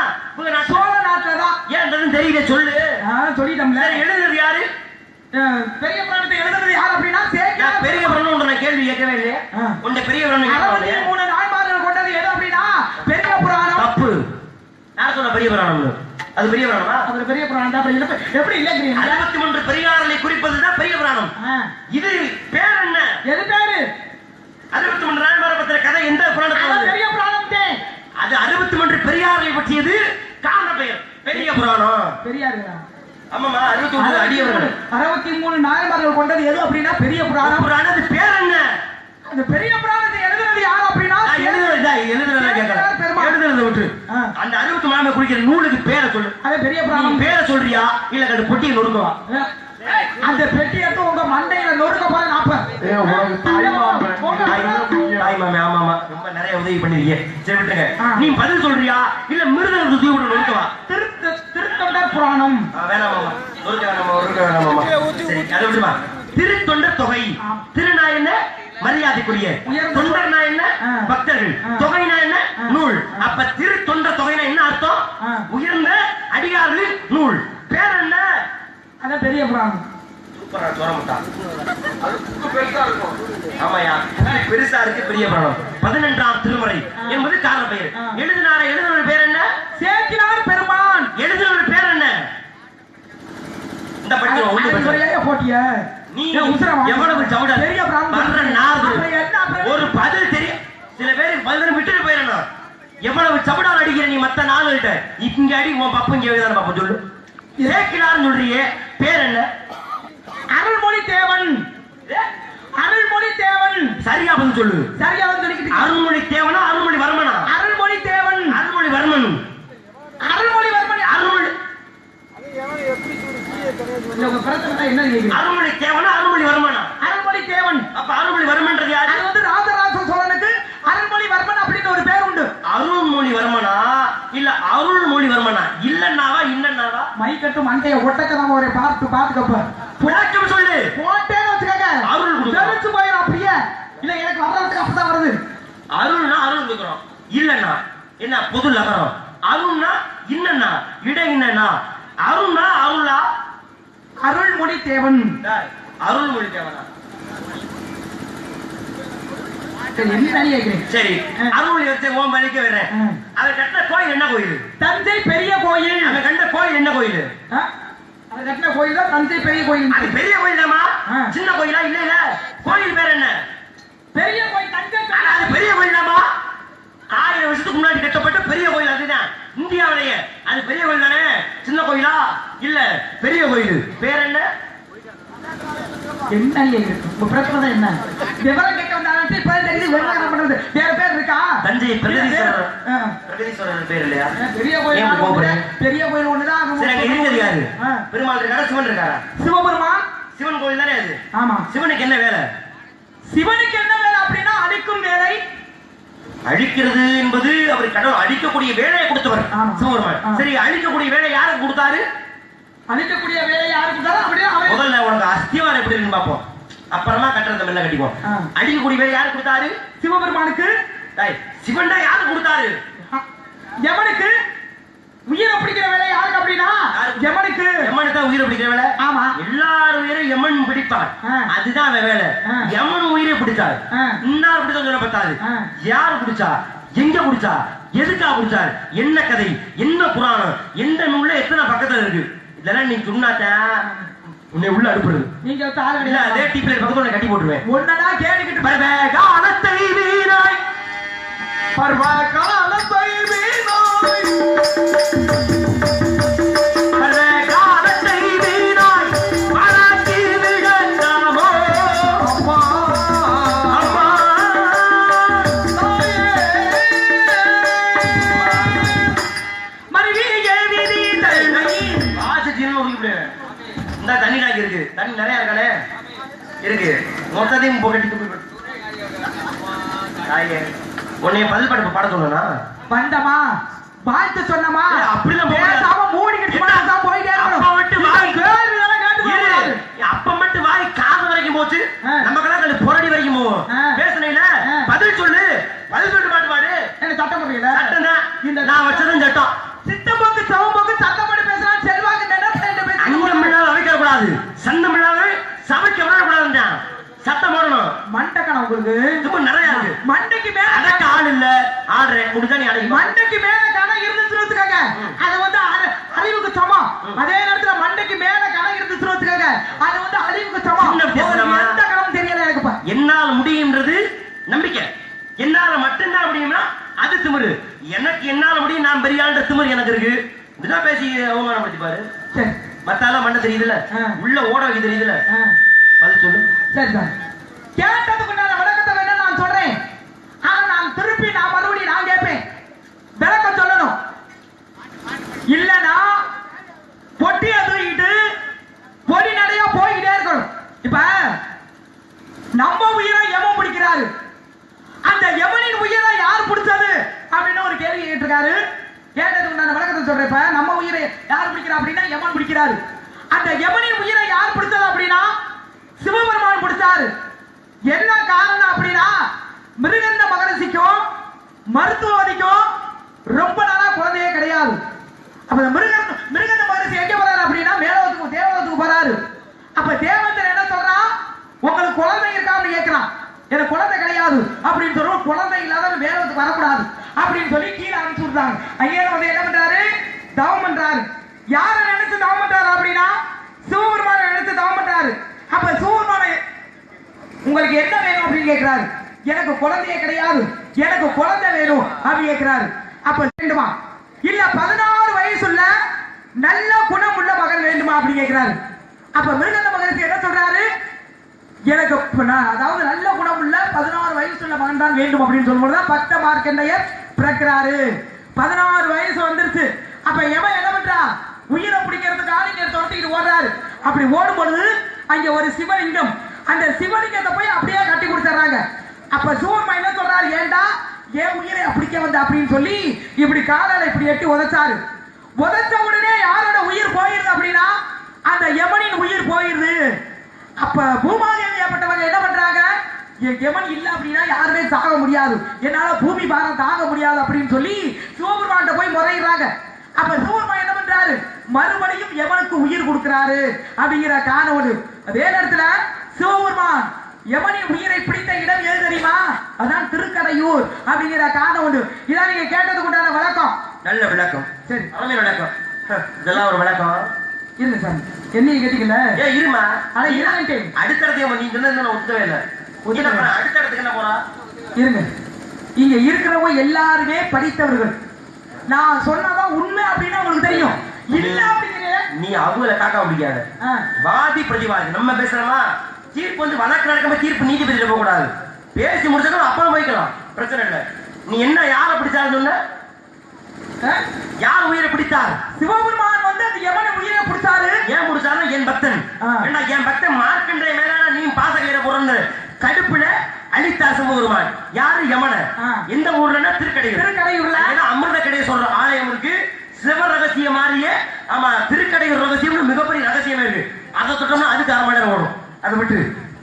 Speaker 2: சோழ நாட்டுல தான்.
Speaker 1: ஏன் தெரியல சொல்லு.
Speaker 2: சொல்லிட்டோம்ல.
Speaker 1: எழுதுறது யாரு?
Speaker 2: பெரிய புராணத்தை எழுதுறது யார் அப்படின்னா
Speaker 1: பெரிய புராணம். நான் கேள்வி கேட்கவே இல்லையே. உன்ட பெரிய புராணம்
Speaker 2: 63 நாயன்மார்கள் கொண்டது ஏதோ அப்படின்னா பெரிய புராணம்.
Speaker 1: தப்பு. யார் சொன்ன பெரிய புராணம்? அது பெரிய புராணமா?
Speaker 2: அது பெரிய புராணம் தான். எப்படி இல்லைங்கிறீங்க?
Speaker 1: 63 பெரியார்களை குறிப்பதுதான் பெரிய புராணம். இது பேர் என்ன? எது பேரு? 63 நாயன்மாரை பற்றிய கதை எந்த புராணத்துல?
Speaker 2: பெரிய புராணம்.
Speaker 1: அது 63 பெரியார்களை பற்றியது காரண பெயர் பெரிய புராணம்.
Speaker 2: பெரியார்.
Speaker 1: ஆமாமா 63 அடியவர்கள்.
Speaker 2: 63 நாயன்மார்கள் கொண்டது எது அப்படின்னா பெரிய புராணம்.
Speaker 1: புராணம். அது பேர் என்ன? அந்த
Speaker 2: பெரிய புராணத்தை எழுதுறது யார் அப்படின்னா
Speaker 1: எழுதுறத கேட்கறேன். எழுதுறத விட்டு அந்த 63 குறிக்கிற நூலுக்கு பேரை சொல்லு.
Speaker 2: அது பெரிய புராணம்.
Speaker 1: பேரை சொல்றியா இல்ல அந்த பொட்டியை நொறுக்குவா?
Speaker 2: அந்த பெட்டி எடுத்து உங்க மண்டையில நொறுக்க போற.
Speaker 1: ஆமாமா ரொம்ப நிறைய உதவி பண்ணிருக்கீங்க. சரி விட்டுங்க. நீ பதில் சொல்றியா இல்ல மிருதம் தூக்கி விட்டு நொறுக்குவா?
Speaker 2: திருத்தொண்டர் புராணம்.
Speaker 1: வேணாமாமா நொறுக்க வேணாமாமா. சரி அதை விட்டுமா. திருத்தொண்டர் தொகை. திருநா என்ன? மரியாதைக்குரிய. தொண்டர்னா என்ன? பக்தர்கள். தொகைனா என்ன? நூல். அப்ப திருத்தொண்டர் தொகைனா என்ன அர்த்தம்? உயர்ந்த அடியார்கள் நூல். பேர் என்ன?
Speaker 2: அதான் பெரிய புராணம்.
Speaker 1: சூப்பரா சொல்ல மாட்டான்.
Speaker 3: அது புக்கு பெருசா இருக்கும்.
Speaker 1: ஆமாயா, பெருசா இருக்கு, பெரிய புராணம். 11ஆம் திருமுறை என்பது காரண பெயர். எழுதினவர் பேர் என்ன?
Speaker 2: சேக்கிழார் பெருமான்.
Speaker 1: எழுதினவர் பேர் என்ன? இந்த பட்டி ஒண்ணு
Speaker 2: போட்டிய
Speaker 1: நீ எவ்வளவு சவுடா
Speaker 2: பெரிய
Speaker 1: வர்ற நாது ஒரு பதில் தெரியும். சில பேருக்கு பதில் விட்டுட்டு போயிடணும். எவ்வளவு சவுடால் அடிக்கிற நீ மத்த நாளுகிட்ட இங்க அடி, உன் பப்ப இங்க எழுதான பாப்பா சொல்லு. சேக்கிழார் சொல்றியே, பேர் என்ன?
Speaker 2: அருள்மொழி தேவன். அருள்மொழி தேவன்.
Speaker 1: சரியா பதில் சொல்லு.
Speaker 2: சரியா வந்து சொல்லிக்கிட்டு
Speaker 1: அருள்மொழி தேவனா அருள்மொழி வர்மனா?
Speaker 2: அருள்மொழி தேவன்.
Speaker 1: அருள்மொழி வர்மன்.
Speaker 2: அருள்மொழி வர்மன். அருள்மொழி
Speaker 1: அருள்மொழி தேவனா அருள்மொழி வர்மனா?
Speaker 2: அருள்மொழி தேவன்.
Speaker 1: அப்ப அருள்மொழி வர்மன்றது யாரு?
Speaker 2: அது வந்து ராஜராஜ சோழனுக்கு அருள்மொழி வர்மன் அப்படின்னு ஒரு பேர் உண்டு.
Speaker 1: அருள்மொழி வர்மனா இல்ல அருள்மொழி வர்மனா? இல்லன்னாவா இன்னன்னாவா?
Speaker 2: மைக்கட்டும் மண்டைய ஒட்டக்க நம்ம ஒரு பாத்துக்கப்ப
Speaker 1: விளக்கம் சொல்லு.
Speaker 2: போட்டேன்னு வச்சுக்கங்க,
Speaker 1: அருள் கொடுக்கும்.
Speaker 2: தெரிச்சு போயிடும் அப்படியே. இல்ல எனக்கு வர்றதுக்கு அப்பதான் வருது.
Speaker 1: அருள்னா அருள் கொடுக்குறோம், இல்லன்னா என்ன பொது லகரம். அருள்னா இன்னன்னா இடை இன்னன்னா. அருள்னா அருளா?
Speaker 2: அருள்மொழி தேவன்.
Speaker 1: அருள்மொழி தேவனா?
Speaker 2: சரி, என்ன கேக்குறேன்?
Speaker 1: சரி, அருள்மொழி வச்சு ஓம் பலிக்க வர்றேன். அதை கட்டின கோயில் என்ன கோயில்?
Speaker 2: தஞ்சை பெரிய கோயில்.
Speaker 1: அதை கண்ட கோயில் என்ன கோயில்?
Speaker 2: அதை கட்டின கோயில் தான் தஞ்சை பெரிய கோயில்.
Speaker 1: அது பெரிய கோயில் தாமா? சின்ன கோயிலா? இல்ல இல்ல, கோயில் பேர் என்ன?
Speaker 2: பெரிய கோயில். தஞ்சை
Speaker 1: அது பெரிய கோயில் தாமா? 1000 வருஷத்துக்கு முன்னாடி கட்டப்பட்ட பெரிய கோயில். அதுதான் இந்தியாவிலேயே. அது பெரிய கோயில் தானே? சின்ன கோயிலா? இல்ல, பெரிய கோயில். பேர் என்ன?
Speaker 2: என்ன உங்க பிரச்சனை என்ன? விவரம் கேட்க வந்தாங்க. இப்ப தெரியுது விவரம் பண்றது. வேற பேர் இருக்கா?
Speaker 1: தஞ்சை பிரகதீஸ்வரர். பிரகதீஸ்வரர் பேர் இல்லையா?
Speaker 2: பெரிய கோயில். பெரிய கோயில் ஒண்ணுதான்.
Speaker 1: சரி, அங்க இருக்கிறது யாரு? பெருமாள் இருக்காரா சிவன் இருக்காரா?
Speaker 2: சிவபெருமான்.
Speaker 1: சிவன் கோயில் தானே அது?
Speaker 2: ஆமா.
Speaker 1: சிவனுக்கு என்ன வேலை?
Speaker 2: சிவனுக்கு என்ன வேலை அப்படின்னா அழிக்கும் வேலை.
Speaker 1: அழிக்கிறது என்பது அவர் கடவுள். அழிக்கக்கூடிய வேலையை கொடுத்தவர் சிவபெருமான். சரி, அழிக்கக்கூடிய வேலை யாருக்கு கொடுத்தாரு?
Speaker 2: அழிக்கக்கூடிய வேலை யாருக்கு கொடுத்தாரு? அப்படியே
Speaker 1: முதல்ல உனக்கு அஸ்திவாரம் எப்படி இருக்குன்னு பார்ப்போம், அப்புறமா கட்டுறத மெல்ல கட்டிப்போம். அழிக்கக்கூடிய வேலை யாருக்கு கொடுத்தாரு?
Speaker 2: சிவபெருமானுக்கு.
Speaker 1: சிவன் தான் யாருக்கு கொடுத்தாரு?
Speaker 2: யமனுக்கு. உயிரை பிடிக்கிற வேலை யாருக்கு அப்படின்னா யமனுக்கு.
Speaker 1: யமனுக்கு தான் உயிரை பிடிக்கிற வேலை.
Speaker 2: ஆமா.
Speaker 1: எல்லாரும் உயிரை யமன் பிடிப்பார், அதுதான் அவன் வேலை. யமன் உயிரை பிடிச்சார். இன்னார் பிடிச்சா சொல்ல பத்தாது. யாரு பிடிச்சா, எங்க பிடிச்சா, எதுக்கா பிடிச்சார், என்ன கதை, என்ன புராணம், எந்த நூல்ல எத்தனை பக்கத்துல இருக்கு, இதெல்லாம் நீ சொன்னாட்ட உன்னை உள்ள அனுப்புறது.
Speaker 2: நீங்க
Speaker 1: இல்ல அதே டீப்ல பக்கத்துல கட்டி போட்டுருவேன்.
Speaker 2: ஒன்னடா கேட்டுக்கிட்டு
Speaker 1: காலத்தை வீணாய்,
Speaker 2: பர்வ காலத்தை வீணாய்,
Speaker 1: காலத்தை வீணாய் பழக்கி விடலாமோ அம்மா அம்மா
Speaker 2: மருவிய விதி தன்னை
Speaker 1: ஆசைன்னு ஒதுக்கிவிடு. இந்த தண்ணி நாக்கி இருக்கு, தண்ணி நிறைய இருக்கானே இருக்கு, மொத்தத்தையும் கட்டி தாயே உன்னைய பதில் படுப்பு பாட சொன்னா
Speaker 2: வந்தமா வாழ்த்து சொன்னமா
Speaker 1: அப்படிலாம்
Speaker 2: பேசாம மூடிக்கிட்டு போயிட்டே இருக்கணும்.
Speaker 1: அப்ப மட்டும் வாய் காது வரைக்கும் போச்சு, நமக்கெல்லாம் புரடி வரைக்கும் போவோம். பேசுனீல பதில் சொல்லு, பதில் சொல்லிட்டு பாட்டு பாடு.
Speaker 2: என்ன சட்டம் முடியல?
Speaker 1: சட்டம் தான் இந்த நான் வச்சதும் சட்டம்.
Speaker 2: சித்தம்போக்கு சவம்போக்கு சட்டப்படி பேசலாம். செல்வாக்கு
Speaker 1: அங்கம் இல்லாத அவைக்க கூடாது, சந்தம் இல்லாத சபைக்கு விடக்கூடாது. சட்டம் போடணும்.
Speaker 2: மண்டக்கணம் உங்களுக்கு
Speaker 1: ரொம்ப நிறைய இருக்கு.
Speaker 2: மண்டைக்கு மேல
Speaker 1: அதற்கு ஆள் இல்ல, ஆடுறேன் முடிஞ்சா நீ அடையும்.
Speaker 2: மண்டைக்கு மேல கணம் இருந்துச்சுன்னு வச்சுக்கோங்க, அது வந்து அறிவுக்கு சமம். அதே நேரத்துல மண்டைக்கு மேல கணம் இருந்துச்சுன்னு வச்சுக்கோங்க, அது வந்து அறிவுக்கு சமம். எந்த கணம் தெரியல எனக்கு.
Speaker 1: என்னால் முடியும்ன்றது நம்பிக்கை, என்னால மட்டும்தான் முடியும்னா அது திமிரு. எனக்கு என்னால முடியும், நான் பெரிய ஆளுன்ற திமிரு எனக்கு இருக்கு. இதெல்லாம் பேசி அவமானப்படுத்தி பாரு. மத்தாலாம் மண்ண தெரியுதுல, உள்ள ஓட வைக்க தெரியுதுல, பதில் சொல்லு.
Speaker 2: சரி சார், கேட்டதுக்கு நான் விளக்கத்தை வேணும் நான் சொல்றேன். ஆனா நான் திருப்பி மறுபடியும் நான் கேட்பேன், விளக்கம் சொல்லணும். இல்லனா பொட்டியை தூக்கிட்டு பொடி நடையா போய்கிட்டே இருக்கணும். இப்ப நம்ம உயிரை யமன் பிடிக்கிறாரு, அந்த யமனின் உயிரை யார் பிடிச்சது அப்படின்னு ஒரு கேள்வி கேட்டிருக்காரு. கேட்டதுக்கு நான் விளக்கத்தை சொல்றேன். இப்ப நம்ம உயிரை யார் பிடிக்கிறா அப்படின்னா யமன் பிடிக்கிறாரு. அந்த யமனின் உயிரை யார் பிடிச்சது அப்படின்னா சிவபெருமான் பிடிச்சாரு. என்ன காரணம் அப்படின்னா மிருகண்ட மகரிஷிக்கும் மருத்துவதிக்கும் ரொம்ப நாளா குழந்தையே கிடையாது. அப்ப மிருகண்ட மகரிஷி எங்க போறாரு அப்படின்னா மேலோகத்துக்கு தேவலோகத்துக்கு போறாரு. அப்ப தேவந்தர் என்ன சொல்றான், உங்களுக்கு குழந்தை இருக்கா அப்படின்னு கேட்கிறான். எனக்கு குழந்தை கிடையாது அப்படின்னு சொல்லுவோம். குழந்தை இல்லாத வேலைக்கு வரக்கூடாது அப்படின்னு சொல்லி கீழே அனுப்பிச்சு விடுறாங்க. ஐயா வந்து என்ன பண்றாரு? தவம் பண்றாரு. யாரை நினைச்சு தவம் பண்றாரு அப்படின்னா சிவபெருமானை நினைச்சு தவம் பண்றாரு. அப்ப சிவபெருமானை உங்களுக்கு என்ன வேணும் அப்படின்னு கேட்கிறாரு. எனக்கு குழந்தையே கிடையாது, எனக்கு குழந்தை வேணும் அப்படின்னு கேட்கிறாரு. அப்ப வேண்டுமா இல்ல 16 வயசுள்ள நல்ல குணம் உள்ள மகன் வேண்டுமா அப்படின்னு கேட்கிறாரு. அப்ப மிருகண்ட மகனுக்கு என்ன சொல்றாரு? எனக்கு அதாவது நல்ல குணம் உள்ள 16 வயசுள்ள மகன் தான் வேண்டும் அப்படின்னு சொல்லும்போது பக்த மார்க்கண்டையர் பிறக்கிறாரு. 16 வயசு வந்துருச்சு. அப்ப எவன் என்ன பண்றா? உயிரை பிடிக்கிறதுக்காக இங்க துரத்திக்கிட்டு ஓடுறாரு. அப்படி ஓடும் பொழுது அங்க ஒரு சிவலிங்கம், அந்த சிவலிங்கத்தை போய் அப்படியே கட்டி கொடுத்துறாங்க. அப்ப சிவபெருமான் என்ன சொல்றாரு? ஏண்டா ஏன் உயிரை பிடிக்க வந்த அப்படின்னு சொல்லி இப்படி காலால இப்படி எட்டி உதைச்சாரு. உதைச்ச உடனே யாரோட உயிர் போயிருது அப்படின்னா அந்த யமனின் உயிர் போயிருது. அப்ப பூமாதேவி ஏற்பட்டவங்க என்ன பண்றாங்க? யமன் இல்ல அப்படின்னா யாருமே சாக முடியாது, என்னால பூமி பாரம் தாங்க முடியாது அப்படின்னு சொல்லி சிவபெருமான் போய் முறையிறாங்க. அப்ப சிவபெருமான் என்ன பண்றாரு? மறுபடியும் யமனுக்கு உயிர் கொடுக்கிறாரு அப்படிங்கிற காணோடு. அதே நேரத்துல சிவபெருமான் யமனின் உயிரை பிடித்த இடம் எது தெரியுமா? அதான் திருக்கடையூர் அப்படிங்கிற காணோடு. இதான் நீங்க கேட்டதுக்கு உண்டான விளக்கம்.
Speaker 1: நல்ல விளக்கம்.
Speaker 2: சரி,
Speaker 1: அருமை விளக்கம். இதெல்லாம் ஒரு விளக்கம்.
Speaker 2: இருங்க சார், என்னைய கேட்டீங்கல்ல?
Speaker 1: ஏன் இருமா?
Speaker 2: ஆனா இருங்க,
Speaker 1: அடுத்தடத்தையும் நீ சொன்னது ஒத்துவே இல்லை. அடுத்த இடத்துக்கு என்ன போறா?
Speaker 2: இருங்க, இங்க இருக்கிறவங்க எல்லாருமே படித்தவர்கள். நான் சொன்னதான் உண்மை அப்படின்னு உங்களுக்கு தெரியும். இல்ல அப்படிங்கிற
Speaker 1: நீ அவங்கள காக்க முடியாது. வாதி பிரதிவாதி நம்ம பேசுறோமா? தீர்ப்பு வந்து வழக்கு நடக்கும்போது தீர்ப்பு நீதிபதியில போக கூடாது. பேசி முடிச்சதும் அப்புறம் போய்க்கலாம், பிரச்சனை இல்லை. நீ என்ன யாரை பிடிச்சாரு சொன்ன? யார் உயிரை பிடித்தார்?
Speaker 2: சிவபெருமான் வந்து அந்த யமனை உயிரை பிடிச்சாரு.
Speaker 1: ஏன் பிடிச்சாரு? என் பக்தன். ஏன்னா என் பக்தன் மார்க்கண்டேய மேலான நீ பாசகையில பிறந்த கடுப்புல அழித்தார் சிவபெருமான். யாரு? யமன. எந்த ஊர்லன்னா திருக்கடையூர்.
Speaker 2: திருக்கடையூர்ல
Speaker 1: அமிர்த கடையை சொல்ற ஆலயம் இருக்கு. சிவ ரகசியம் மாறிய ஆமா திருக்கடையூர் ரகசியம் மிகப்பெரிய ரகசியமே இருக்கு. அதை தொட்டோம்னா அதுக்கு 1/2 மணி நேரம் ஓடும். அதை விட்டு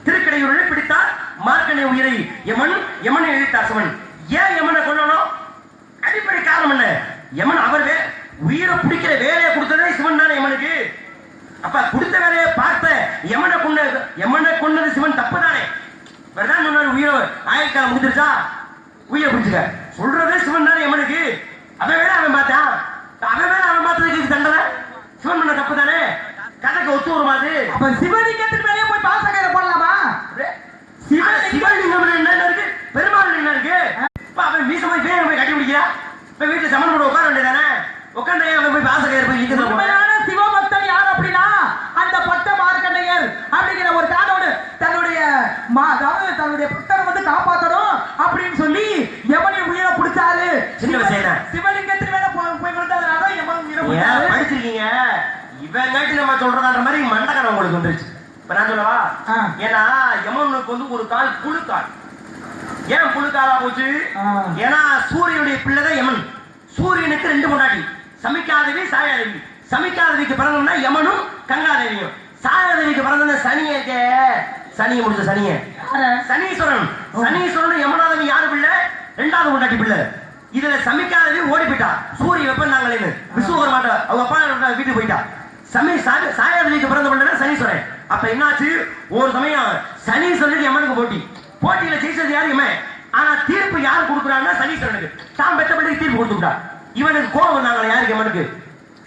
Speaker 1: திருக்கடையூரை பிடித்தார் மார்க்கண்டேய உயிரை யமன். யமனை அழித்தார் சிவன். ஏன் யமனை கொல்லணும்? அடிப்படை காரணம் என்ன? யமன் அவர் உயிரை பிடிக்கிற வேலையை கொடுத்ததே சிவன் தானே யமனுக்கு. அப்ப கொடுத்த வேலையை பார்த்த யமனை கொண்டது சிவன் தப்பு தானே. வேறதான் சொன்னாரு உயிரை ஆயுட்காலம் முடிஞ்சிருச்சா உயிரை பிடிச்சுக்க சொல்றதே சிவன் தானே யமனுக்கு. அவன் வேலை அவன் பார்த்தான். அவன் வேலை அவன் பார்த்ததுக்கு தண்டனை சிவன் பண்ண தப்பு தானே. கதைக்கு ஒத்து வரும் அது. அப்ப சிவலிங்கத்துக்கு மேலே போய் பாசகரை போடலாமா? சிவலிங்கம் என்ன இருக்கு? பெருமாள் என்ன இருக்கு? அவன் வீச போய் பேரை போய் கட்டி பிடிக்கிறா. இப்ப வீட்டுல சமன் போட உட்கார வேண்டியதானே? உட்காந்து அவன் போய் பாசகர் போய் சிவபக்தன் யார் அப்படின்னா அந்த பட்ட மார்க்கண்டையர் அப்படிங்கிற ஒரு காரணோடு தன்னுடைய தன்னுடைய பக்தரை வந்து காப்பாற்றணும் அப்படின்னு சொல்லி யமனின் உயிரை பிடிச்சாரு. சிவலிங்கத்துக்கு மேல போய் விழுந்ததுனால யமன் உயிரை பிடிச்சாரு. படிச்சிருக்கீங்க. இவன் கேட்டு நம்ம சொல்றதான்ற மாதிரி மண்டகனம் உங்களுக்கு வந்துருச்சு. இப்ப நான் சொல்லவா? ஏன்னா யமனுக்கு வந்து ஒரு கால் புழுக்கால். ஏன் புழுக்காலா போச்சு? ஏன்னா சூரியனுடைய பிள்ளைதான் யமன். சூரியனுக்கு 2 பொண்டாட்டி, சமிக்காதேவி சாயாதேவி. சமிக்காதேவிக்கு பிறந்தா யமனும் கங்காதேவியும். சாயாதேவிக்கு பிறந்த சனியை முடிச்ச சனீஸ்வரன். சனீஸ்வரன் யமனாதேவி யாரு பிள்ளை? 2வது பொண்டாட்டி பிள்ளை. இதுல சமிக்காதேவி ஓடி போயிட்டா. சூரிய வெப்பந்தாங்களேன்னு விஸ்வகர்மாட்ட அவங்க அப்பா வீட்டுக்கு போயிட்டா. சாயாதேவிக்கு பிறந்த பிள்ளை சனீஸ்வரன். அப்ப என்னாச்சு? ஒரு சமயம் சனீஸ்வரனுக்கு யமனுக்கு போட்டியில ஜெயிச்சது யாரு? யமன். ஆனா தீர்ப்பு யாரு கொடுக்குறாங்கன்னா சனீஸ்வரனுக்கு. தான் பெற்ற பிள்ளைக்கு தீர்ப்பு கொடுத்துட்டா. இவனுக்கு கோபம் வந்தாங்களே யாருக்கு? யமனுக்கு.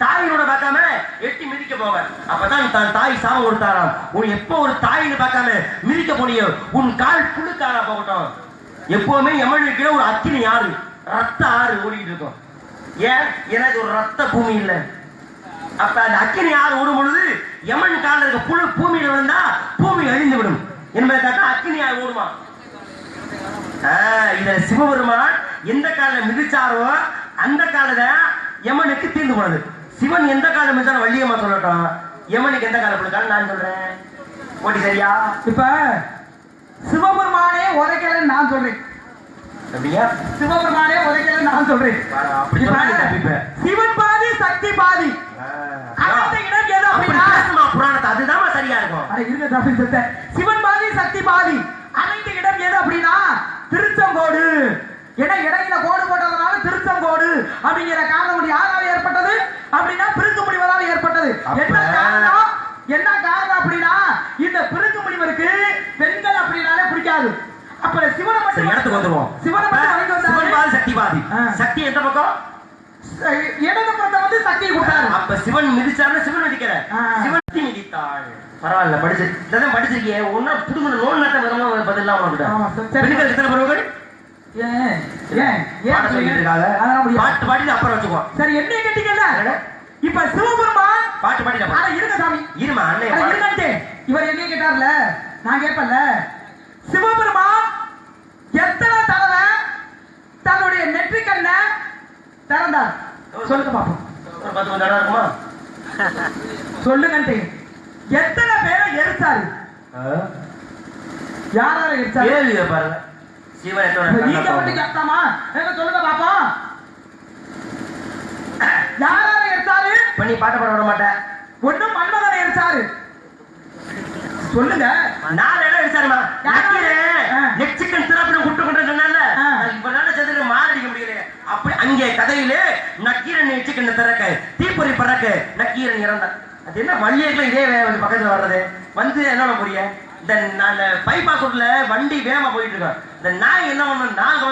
Speaker 1: தாயினோட பார்க்காம எட்டி மிதிக்க போவ. அப்பதான் தான் தாய் சாபம் கொடுத்தாராம். உன் எப்போ ஒரு தாயின்னு பார்க்காம மிதிக்க போனியோ உன் கால் புழுக்காரா போகட்டும். எப்பவுமே யமனுக்கு ஒரு அக்கினி யாரு? ரத்த ஆறு ஓடிட்டு இருக்கும். ஏன்? எனக்கு ஒரு ரத்த பூமி இல்லை. அப்ப அந்த அக்கினி ஆறு ஓடும் பொழுது யமன் கால இருக்க புழு பூமியில விழுந்தா பூமி அழிந்து விடும் என்பதற்காக அக்கினி ஆறு ஓடுமா. இத சிவபெருமான் எந்த காலில் மிதிச்சாரோ அந்த காலத யமனுக்கு தீர்ந்து போனது. சிவன் எந்த காலம் மிதிச்சாலும் வள்ளியம்மா சொல்லட்டும். யமனுக்கு எந்த காலம் கொடுத்தாலும் நான் சொல்றேன். போட்டி சரியா? இப்ப சிவபெருமானே உதைக்கலன்னு நான் சொல்றேன். சிவபெருமானே உதைக்கலன்னு நான் சொல்றேன். சிவன் பாதி சக்தி பாதி. புராணத்தை அதுதான் சரியா இருக்கும். சிவன் பாதி சக்தி பாதி. அனைத்து இடம் எது அப்படின்னா திருச்செங்கோடு. ஏன்னா இடையில கோடு போட்டதுனால திருச்செங்கோடு அப்படிங்கிற காரணம் யாரால ஏற்பட்டது அப்படின்னா பிரிக்கு முடிவதால் ஏற்பட்டது. என்ன காரணம் அப்படின்னா இந்த பிரிக்கு முடிவருக்கு வெண்கல
Speaker 2: முடியாது. அப்ப சிவனை
Speaker 1: சரி,
Speaker 2: மட்டும்
Speaker 1: இடத்துக்கு வந்துருவோம்.
Speaker 2: சிவனை மட்டும் வணங்கி வந்தாரு.
Speaker 1: சிவன்பாதி சக்திவாதி. சக்தி எந்த பக்கம்?
Speaker 2: இடது புறத்தை வந்து சக்தியை கொடுத்தாரு.
Speaker 1: அப்ப சிவன் மிதிச்சாருன்னா சிவன் மிதிக்கல, சிவன் மிதித்தாள். பரவாயில்ல, படிச்சு இதான் படிச்சிருக்கீங்க. ஒன்னா புதுமுறை நோன் நட்ட விதமா பதிலாம் உனக்கு. பெண்கள் எத்தனை பருவங்கள்? பாட சொல்லிட்டு இருக்காங்க. பாட்டு பாடி அப்புறம் வச்சுக்கோ.
Speaker 2: சரி, என்ன கேட்டீங்கல்ல? இப்ப சிவபெருமான்
Speaker 1: பாட்டு பாடி
Speaker 2: இருங்க சாமி,
Speaker 1: இருமா அண்ணன்.
Speaker 2: இவர் என்ன கேட்டார்ல, நான் கேட்பல. சிவபெருமான் எத்தனை தடவை தன்னுடைய நெற்றிக்கண்ண திறந்தார்? சொல்லுங்க பாப்போம்.
Speaker 1: ஒரு 10 தடவை இருக்குமா?
Speaker 2: சொல்லுங்க. எத்தனை பேரை எரிச்சாரு? யாரார எரிச்சாரு?
Speaker 1: கேள்வி பாருங்க. சிவன்
Speaker 2: நீங்க மட்டும் கேட்காமா? சொல்லுங்க பாப்போம். யாரார எரிச்சாரு?
Speaker 1: பண்ணி பாட்ட பாட விட மாட்டேன்.
Speaker 2: ஒண்ணும் மன்மதனை எரிச்சாரு. சொல்லுங்க.
Speaker 1: நான் என்ன எரிச்சாருமா? நெட் சிக்கன் சிறப்பு குட்டு கொண்டு சொன்னால இப்ப நாள சேர்த்து மாரடிக்க முடியல. அப்படி அங்கே கதையிலே நக்கீரன் நெட் சிக்கன் திறக்க தீப்பொறி பறக்க நக்கீரன் இறந்தான். அது என்ன வள்ளியர்கள் இதே பக்கத்துல வர்றது வந்து என்ன புரிய? இந்த பைபாஸ் ரோட்ல வண்டி வேகமா போயிட்டு இருக்கோம். இந்த நாய் என்ன பண்ணும்? நாங்க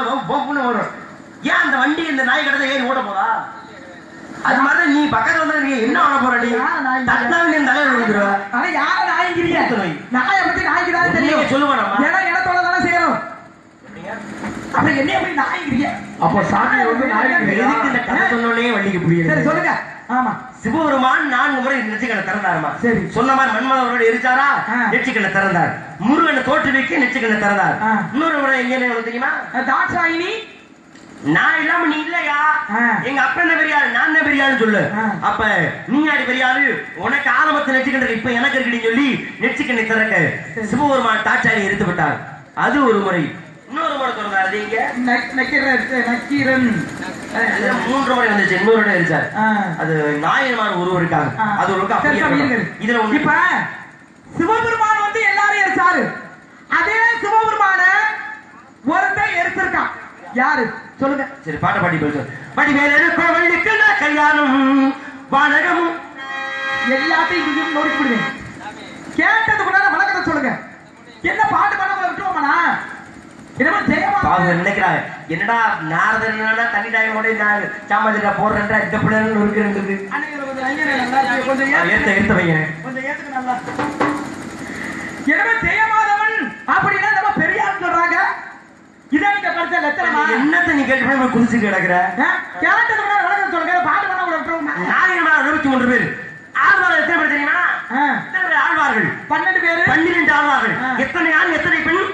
Speaker 1: வரும். ஏன் அந்த வண்டி இந்த நாய் கடத்த ஏறி ஓட போதா? அது மாதிரி நீ பக்கத்துல வந்து நீ என்ன பண்ண போற? நீ தட்டாவின் என் தலைவர் விழுந்துருவ.
Speaker 2: ஆனா யார நாய்க்கிறீங்க? நாயை பத்தி நாய்க்கு தான் தெரியும்.
Speaker 1: சொல்லுவானா?
Speaker 2: ஏன்னா இடத்தோட தானே செய்யறோம். அப்புறம் என்ன எப்படி நாய்க்கிறீங்க?
Speaker 3: அப்ப சாமி வந்து நாய்க்கு
Speaker 1: எதுக்கு இந்த கதை சொன்னோனே வள்ளிக்கு புரியுது.
Speaker 2: சரி சொல்லுங்க. ஆமா,
Speaker 1: சிவபெருமான் 4 முறை நெற்றிக்கண்ணை திறந்தாருமா.
Speaker 2: சரி,
Speaker 1: சொன்ன மாதிரி மன்மதனோட எரிச்சாரா? நெற்றிக்கண்ணை திறந்தார். முருகனை தோற்று வைக்க நெற்றிக்கண்ணை திறந்தார். இன்னொரு முறை எங்க தெரியுமா?
Speaker 2: தாட்சாயினி
Speaker 1: நான் இல்லாம நீ இல்லையா? எங்க அப்பா என்ன பெரியாரு, நான் என்ன பெரியாருன்னு சொல்லு. அப்ப நீ யாரு பெரியாரு? உனக்கு ஆரம்பத்தில் நெற்றிக்கண்ணை இப்ப எனக்கு இருக்குன்னு சொல்லி நெற்றிக்கண்ணை திறக்க சிவபெருமான் தாட்சாயை எரித்து விட்டார். அது ஒரு முறை. இன்னொரு முறை திறந்தார். அது இங்க
Speaker 2: நக்கீரன்
Speaker 1: 3 முறை வந்துச்சு. இன்னொரு எரிச்சார். அது நாயன்மார் ஒருவருக்காக. அது ஒரு அப்படியே இதுல ஒண்ணு.
Speaker 2: இப்ப சிவபெருமான் வந்து எல்லாரும் எரிச்சாரு. அதே சிவபெருமான ஒருத்தன் எரிச்சிருக்கான். யாரு சொல்லுங்க?
Speaker 1: சரி, பாட்ட பாடி பேசு. படி மேல கோவிலுக்கு கல்யாணம் வானகமும்
Speaker 2: எல்லாத்தையும் இங்கேயும் நோக்கி விடுவேன். கேட்டதுக்குள்ள வணக்கத்தை சொல்லுங்க. என்ன பாட்டு பண்ண விட்டுருவோமாண்ணா?
Speaker 1: நினைக்கிறாங்க என்னடா நாரதர் என்னடா தண்ணி டாயோட சாமாஜா போடுறா இந்த பிள்ளைங்க இருக்கு. எடுத்த வைங்க
Speaker 2: கொஞ்சம் ஏத்துக்கு நல்லா. எனவே ஜெயமாதவன் அப்படின்னா நம்ம பெரியார் சொல்றாங்க. இதை நீங்க படிச்ச லட்சணமா?
Speaker 1: என்னத்தை நீ கேட்டு குதிச்சு கிடக்குற?
Speaker 2: கேட்டதுக்குள்ள வணக்கம் சொல்லுங்க. பாட்டு பண்ண விட்டுருவோம்.
Speaker 1: 63 பேர். ஆழ்வார் எத்தனை பேர் தெரியுமா? ஆழ்வார்கள்
Speaker 2: 12 பேர்.
Speaker 1: 12 ஆழ்வார்கள். எத்தனை ஆண் எத்தனை பெண்?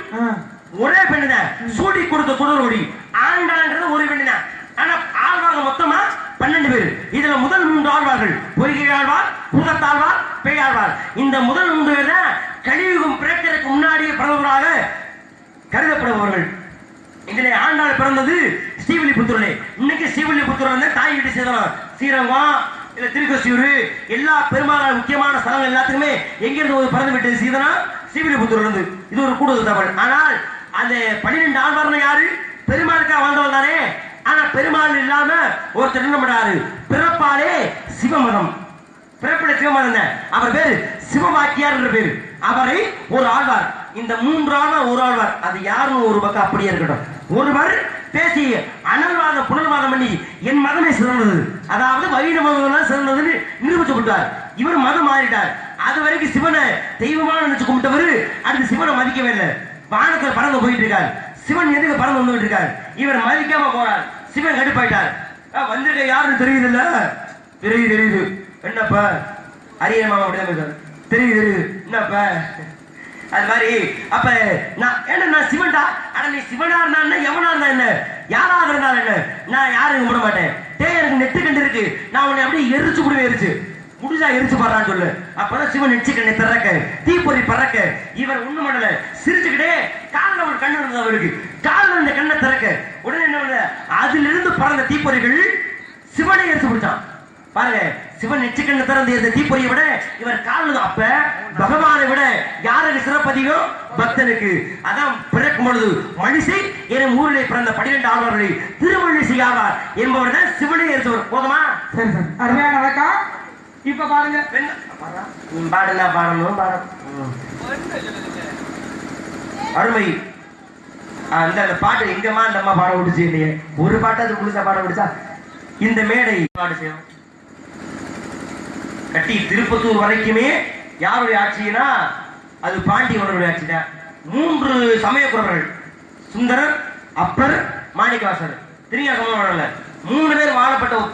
Speaker 1: ஒரே பெண்ணு தான். சூடி கொடுத்த குடரோடி ஆண்டான்றது ஒரு பெண்ணு தான். ஆனா ஆழ்வார்கள் மொத்தமா 12 பேர். இதுல முதல் 3 ஆழ்வார்கள் பொய்கை ஆழ்வார், புகத்தாழ்வார், பேயாழ்வார். இந்த முதல் 3 பேர் தான் கலியுகம் பிறக்கிறதுக்கு முன்னாடியே பிறந்தவராக கருதப்படுபவர்கள். இதிலே ஆண்டாள் பிறந்தது ஸ்ரீவில்லிபுத்தூர்ல. இன்னைக்கு ஸ்ரீவில்லிபுத்தூர் வந்து தாய் வீட்டு சேதனம் ஸ்ரீரங்கம் இல்ல திருக்கோசியூர் எல்லா பெரும்பாலான முக்கியமான ஸ்தலங்கள் எல்லாத்துக்குமே எங்கிருந்து ஒரு பிறந்து விட்டது சீதனம் ஸ்ரீவில்லிபுத்தூர்ல இருந்து. இது ஒரு கூடுதல் தகவல். ஆனால் அந்த 12 ஆழ்வார்னா யாரு? பெருமாளுக்காக வாழ்ந்தவள் தானே. ஆனா பெருமாள் இல்லாம ஒருத்தர் என்ன பண்றாரு? பிறப்பாலே சிவமதம். பிறப்பில சிவமதம் தான். அவர் பேரு சிவவாக்கியார் என்ற பேரு. அவரை ஒரு ஆழ்வார். இந்த 3 ஆழ்வார் ஒரு ஆழ்வார். அது யாருன்னு ஒரு பக்கம் அப்படியே இருக்கட்டும். ஒருவர் பேசி அனல்வாதம் புனர்வாதம் பண்ணி என் மதமே சிறந்தது, அதாவது வைணவ மதம் சிறந்ததுன்னு நிரூபிச்சுட்டார். இவர் மதம் மாறிட்டார். அது வரைக்கும் சிவனை தெய்வமான நினைச்சு கும்பிட்டவர் அடுத்து சிவனை மதிக்கவே இல்லை. வானத்தில் பறந்து போயிட்டு இருக்கார். சிவன் எதுக்கு பறந்து வந்துட்டு இருக்கார்? இவர் மதிக்காம போறார். சிவன் கடுப்பாயிட்டார். வந்திருக்க யாருன்னு தெரியுது இல்ல? தெரியுது. என்னப்பா அரிய மாமா அப்படிதான் தெரியுது. என்னப்பா அது மாதிரி அப்ப நான் சிவன்டா. ஆனா நீ சிவனா இருந்தா எவனா இருந்தா என்ன, யாராவது இருந்தாலும் என்ன, நான் யாரும் விட மாட்டேன். எனக்கு நெட்டு கண்டு இருக்கு, நான் உன்னை அப்படியே எரிச்சு விடுவேன். எரிச்சு முடிஞ்சா எரிச்சு பாடுறான்னு சொல்லு. அப்பதான் சிவன் நெச்சிக்கண்ணை திறக்க தீப்பொறி பறக்க இவர் ஒண்ணு பண்ணல. சிரிச்சுக்கிட்டே காலில் ஒரு கண்ணு இருந்தது அவருக்கு. காலில் இந்த கண்ணை திறக்க உடனே என்ன பண்ண, அதுல இருந்து பறந்த தீப்பொறிகள் சிவனை எரிச்சு பிடிச்சான். பாருங்க, சிவன் நெச்சிக்கண்ணை திறந்த இந்த தீப்பொறியை விட இவர் காலில். அப்ப பகவானை விட யாருக்கு சிறப்பதிகம்? பக்தனுக்கு. அதான் பிறக்கும் பொழுது மனுஷை என ஊரிலே பிறந்த 12 ஆழ்வார்களை திருமணிசை ஆவார் என்பவர் தான் சிவனை எரிச்சவர். போதுமா?
Speaker 2: சரி சார், அருமையான வணக்கம். இப்ப பாருங்க,
Speaker 1: பாடலாம் பாடணும். அருமை அந்த பாட்டு எங்கம்மா அந்த அம்மா பாட விட்டுச்சு இல்லையே, ஒரு பாட்டாவது முழுசா பாட விடுச்சா? இந்த மேடை பாடு செய்யும் கட்டி திருப்பத்தூர் வரைக்குமே யாருடைய ஆட்சினா அது பாண்டியவனுடைய ஆட்சி தான். 3 சமயக்குறவர்கள், சுந்தரர், அப்பர், மாணிக்கவாசர், திருஞான 3 பேர்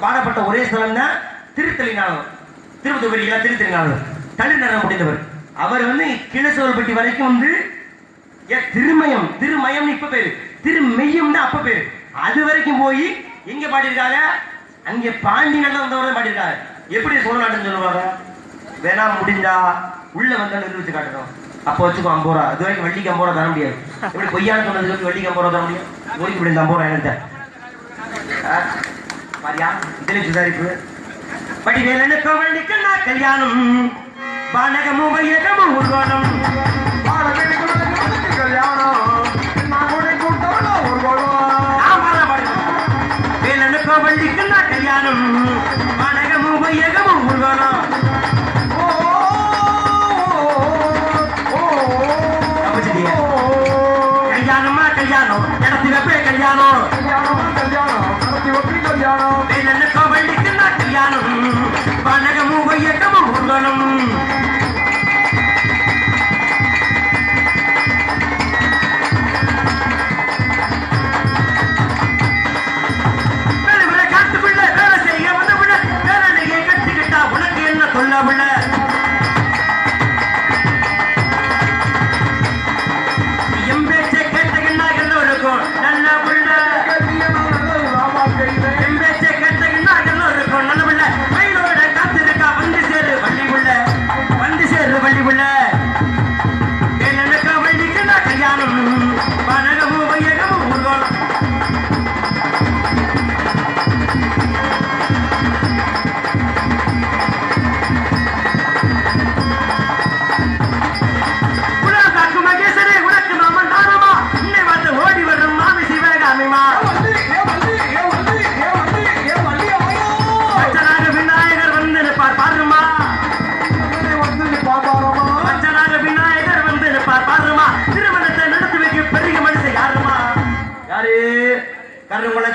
Speaker 1: பாடப்பட்ட ஒரே ஸ்தலம் தான் திருத்தலிநாதம். திருப்பத்தூர் பெரிய திருத்தலிநாதம் தள்ளிநடம் முடிந்தவர். அவர் கிழசோல்பட்டி வரைக்கும் திருமயம், திருமயம் இப்ப பேரு, திருமெய்யம் தான் அப்ப பேரு. அது வரைக்கும் போய் எங்க பாடியிருக்காங்க, அங்கே பாண்டி நல்லா வந்தவரை பாடியிருக்காங்க. எப்படி சோழநாட்டுன்னு சொல்லுவாங்க, வேணா முடிஞ்சா உள்ள வந்தாலும் நிரூபிச்சு காட்டணும். அப்போ வச்சுக்கோ 50 ரூபா. அது வரைக்கும் வள்ளிக்கு 50 ரூபா தர முடியாது. எப்படி பொய்யான சொன்னதுக்கு வள்ளிக்கு 50 ரூபா தர முடியும்? ஓடிக்கு முடிந்த 50 ரூபா என்ன பாரியா? இதுல சுதாரிப்பு படி வேலன்னு கோவலுக்கு நான் கல்யாணம் பானகமும் வையகமும் உருவானம் வேலன்னு கோவலுக்கு நான் கல்யாணம் பானகமும் வையகமும் உருவானம் கல்யாணமா கல்யாணம் நடத்தி வைப்பே கல்யாணம் வேலன்னு கோவலுக்கு நான் கல்யாணம் பானகமும் வையகமும் உருவானம்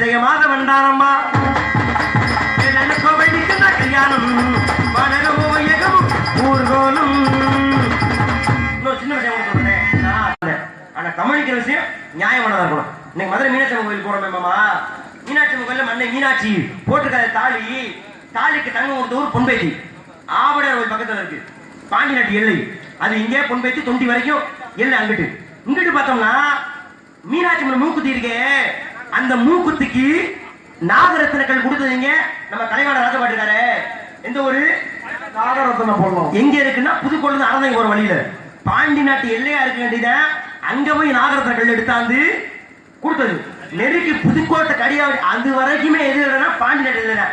Speaker 1: ஜெயமாக வந்தாரம்மா கல்யாணம் ஊர்கோலும். சின்ன விஷயம் சொல்றேன், ஆனா கவனிக்கிற விஷயம் நியாயமானதா இருக்கணும். இன்னைக்கு மதுரை மீனாட்சி கோயில் போறோமே மாமா, மீனாட்சி கோயில மண்ணை மீனாட்சி போட்டுக்காத தாலிக்கு தங்க ஒரு ஊர் பொன்பேத்தி ஆவடையார் கோயில் பக்கத்துல இருக்கு. பாண்டி நாட்டு எல்லை அது இங்கே பொன்பேத்தி தொண்டி வரைக்கும் எல்லை. இங்கிட்டு பார்த்தோம்னா மீனாட்சி மூக்குத்தி இருக்கே, அந்த மூக்குத்திக்கு நாகரத்னக்கள் கொடுத்ததுங்க நம்ம கலைவாணர் ராஜபாட்டு இருக்காரு. எந்த ஒரு நாகரத்ன போடணும் எங்க இருக்குன்னா புதுக்கோட்டை அரண்மனை போற வழியில பாண்டி நாட்டு எல்லையா இருக்க வேண்டியதான். அங்க போய் நாகரத்ன கல் எடுத்தாந்து கொடுத்தது நெருக்கி புதுக்கோட்டை கடியாவடி அது வரைக்குமே எது இல்லைன்னா பாண்டி நாட்டு இல்லைன்னா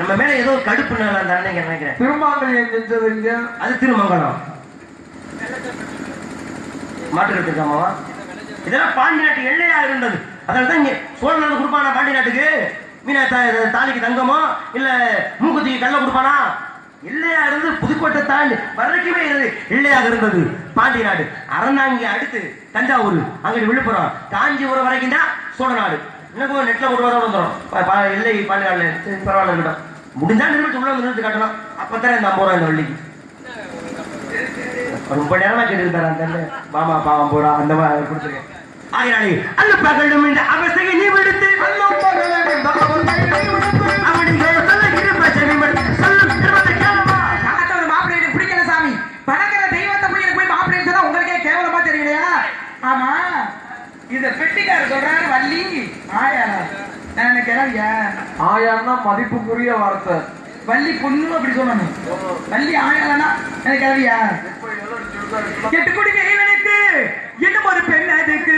Speaker 1: நம்ம மேல ஏதோ கடுப்பு நினைக்கிறேன்.
Speaker 3: திருமங்கலம் செஞ்சது
Speaker 1: அது திருமங்கலம் மாற்றுக்கட்டுக்காமாவா இதெல்லாம் பாண்டி நாட்டு எல்லையா இருந்தது. அதனாலதான் இங்க சோழ நாடு கொடுப்பானா பாண்டி நாட்டுக்கு? மீனா தாலிக்கு தங்கமோ இல்ல மூக்குத்திக்கு கல்ல கொடுப்பானா? இல்லையா இருந்து புதுக்கோட்டை தாண்டி வரைக்குமே இல்லையாக இருந்தது பாண்டி நாடு. அறந்தாங்கி அடுத்து தஞ்சாவூர், அங்கிட்டு விழுப்புரம், காஞ்சிபுரம் வரைக்கும் தான் சோழ நாடு. இன்னும் நெட்ல கொண்டு வர வந்துடும் இல்லை பாண்டி நாடுல. பரவாயில்ல இருக்கட்டும், முடிஞ்சா நிறுவனத்து உள்ள நிறுவனத்து காட்டணும். அப்பதான் இந்த 50 ரூபா இந்த வள்ளிக்கு ரொம்ப நேரமா கேட்டுக்கிட்டாரு அந்த மாமா பாவம் போடா அந்த மாதிரி கொடுத்துருக்கேன். ஆயிராளி அல்ல பகலும் இந்த அவசகை நீ விடுத்து
Speaker 2: மாப்பிள்ளை பிடிக்கல சாமி. பணக்கிற தெய்வத்தை போய் எனக்கு போய் மாப்பிள்ளை சொன்னா உங்களுக்கே கேவலமா தெரியலையா? ஆமா, இத பெட்டிக்கார சொல்றாரு வள்ளி ஆயாளா. நான் கிளவியா?
Speaker 3: ஆயான்னா மதிப்புக்குரிய வார்த்தை.
Speaker 2: வள்ளி பொண்ணு அப்படி சொல்லணும். வள்ளி ஆயாளனா எனக்கு கிளவியா? 8 கோடி இவனுக்கு இன்னும் ஒரு பெண் அதுக்கு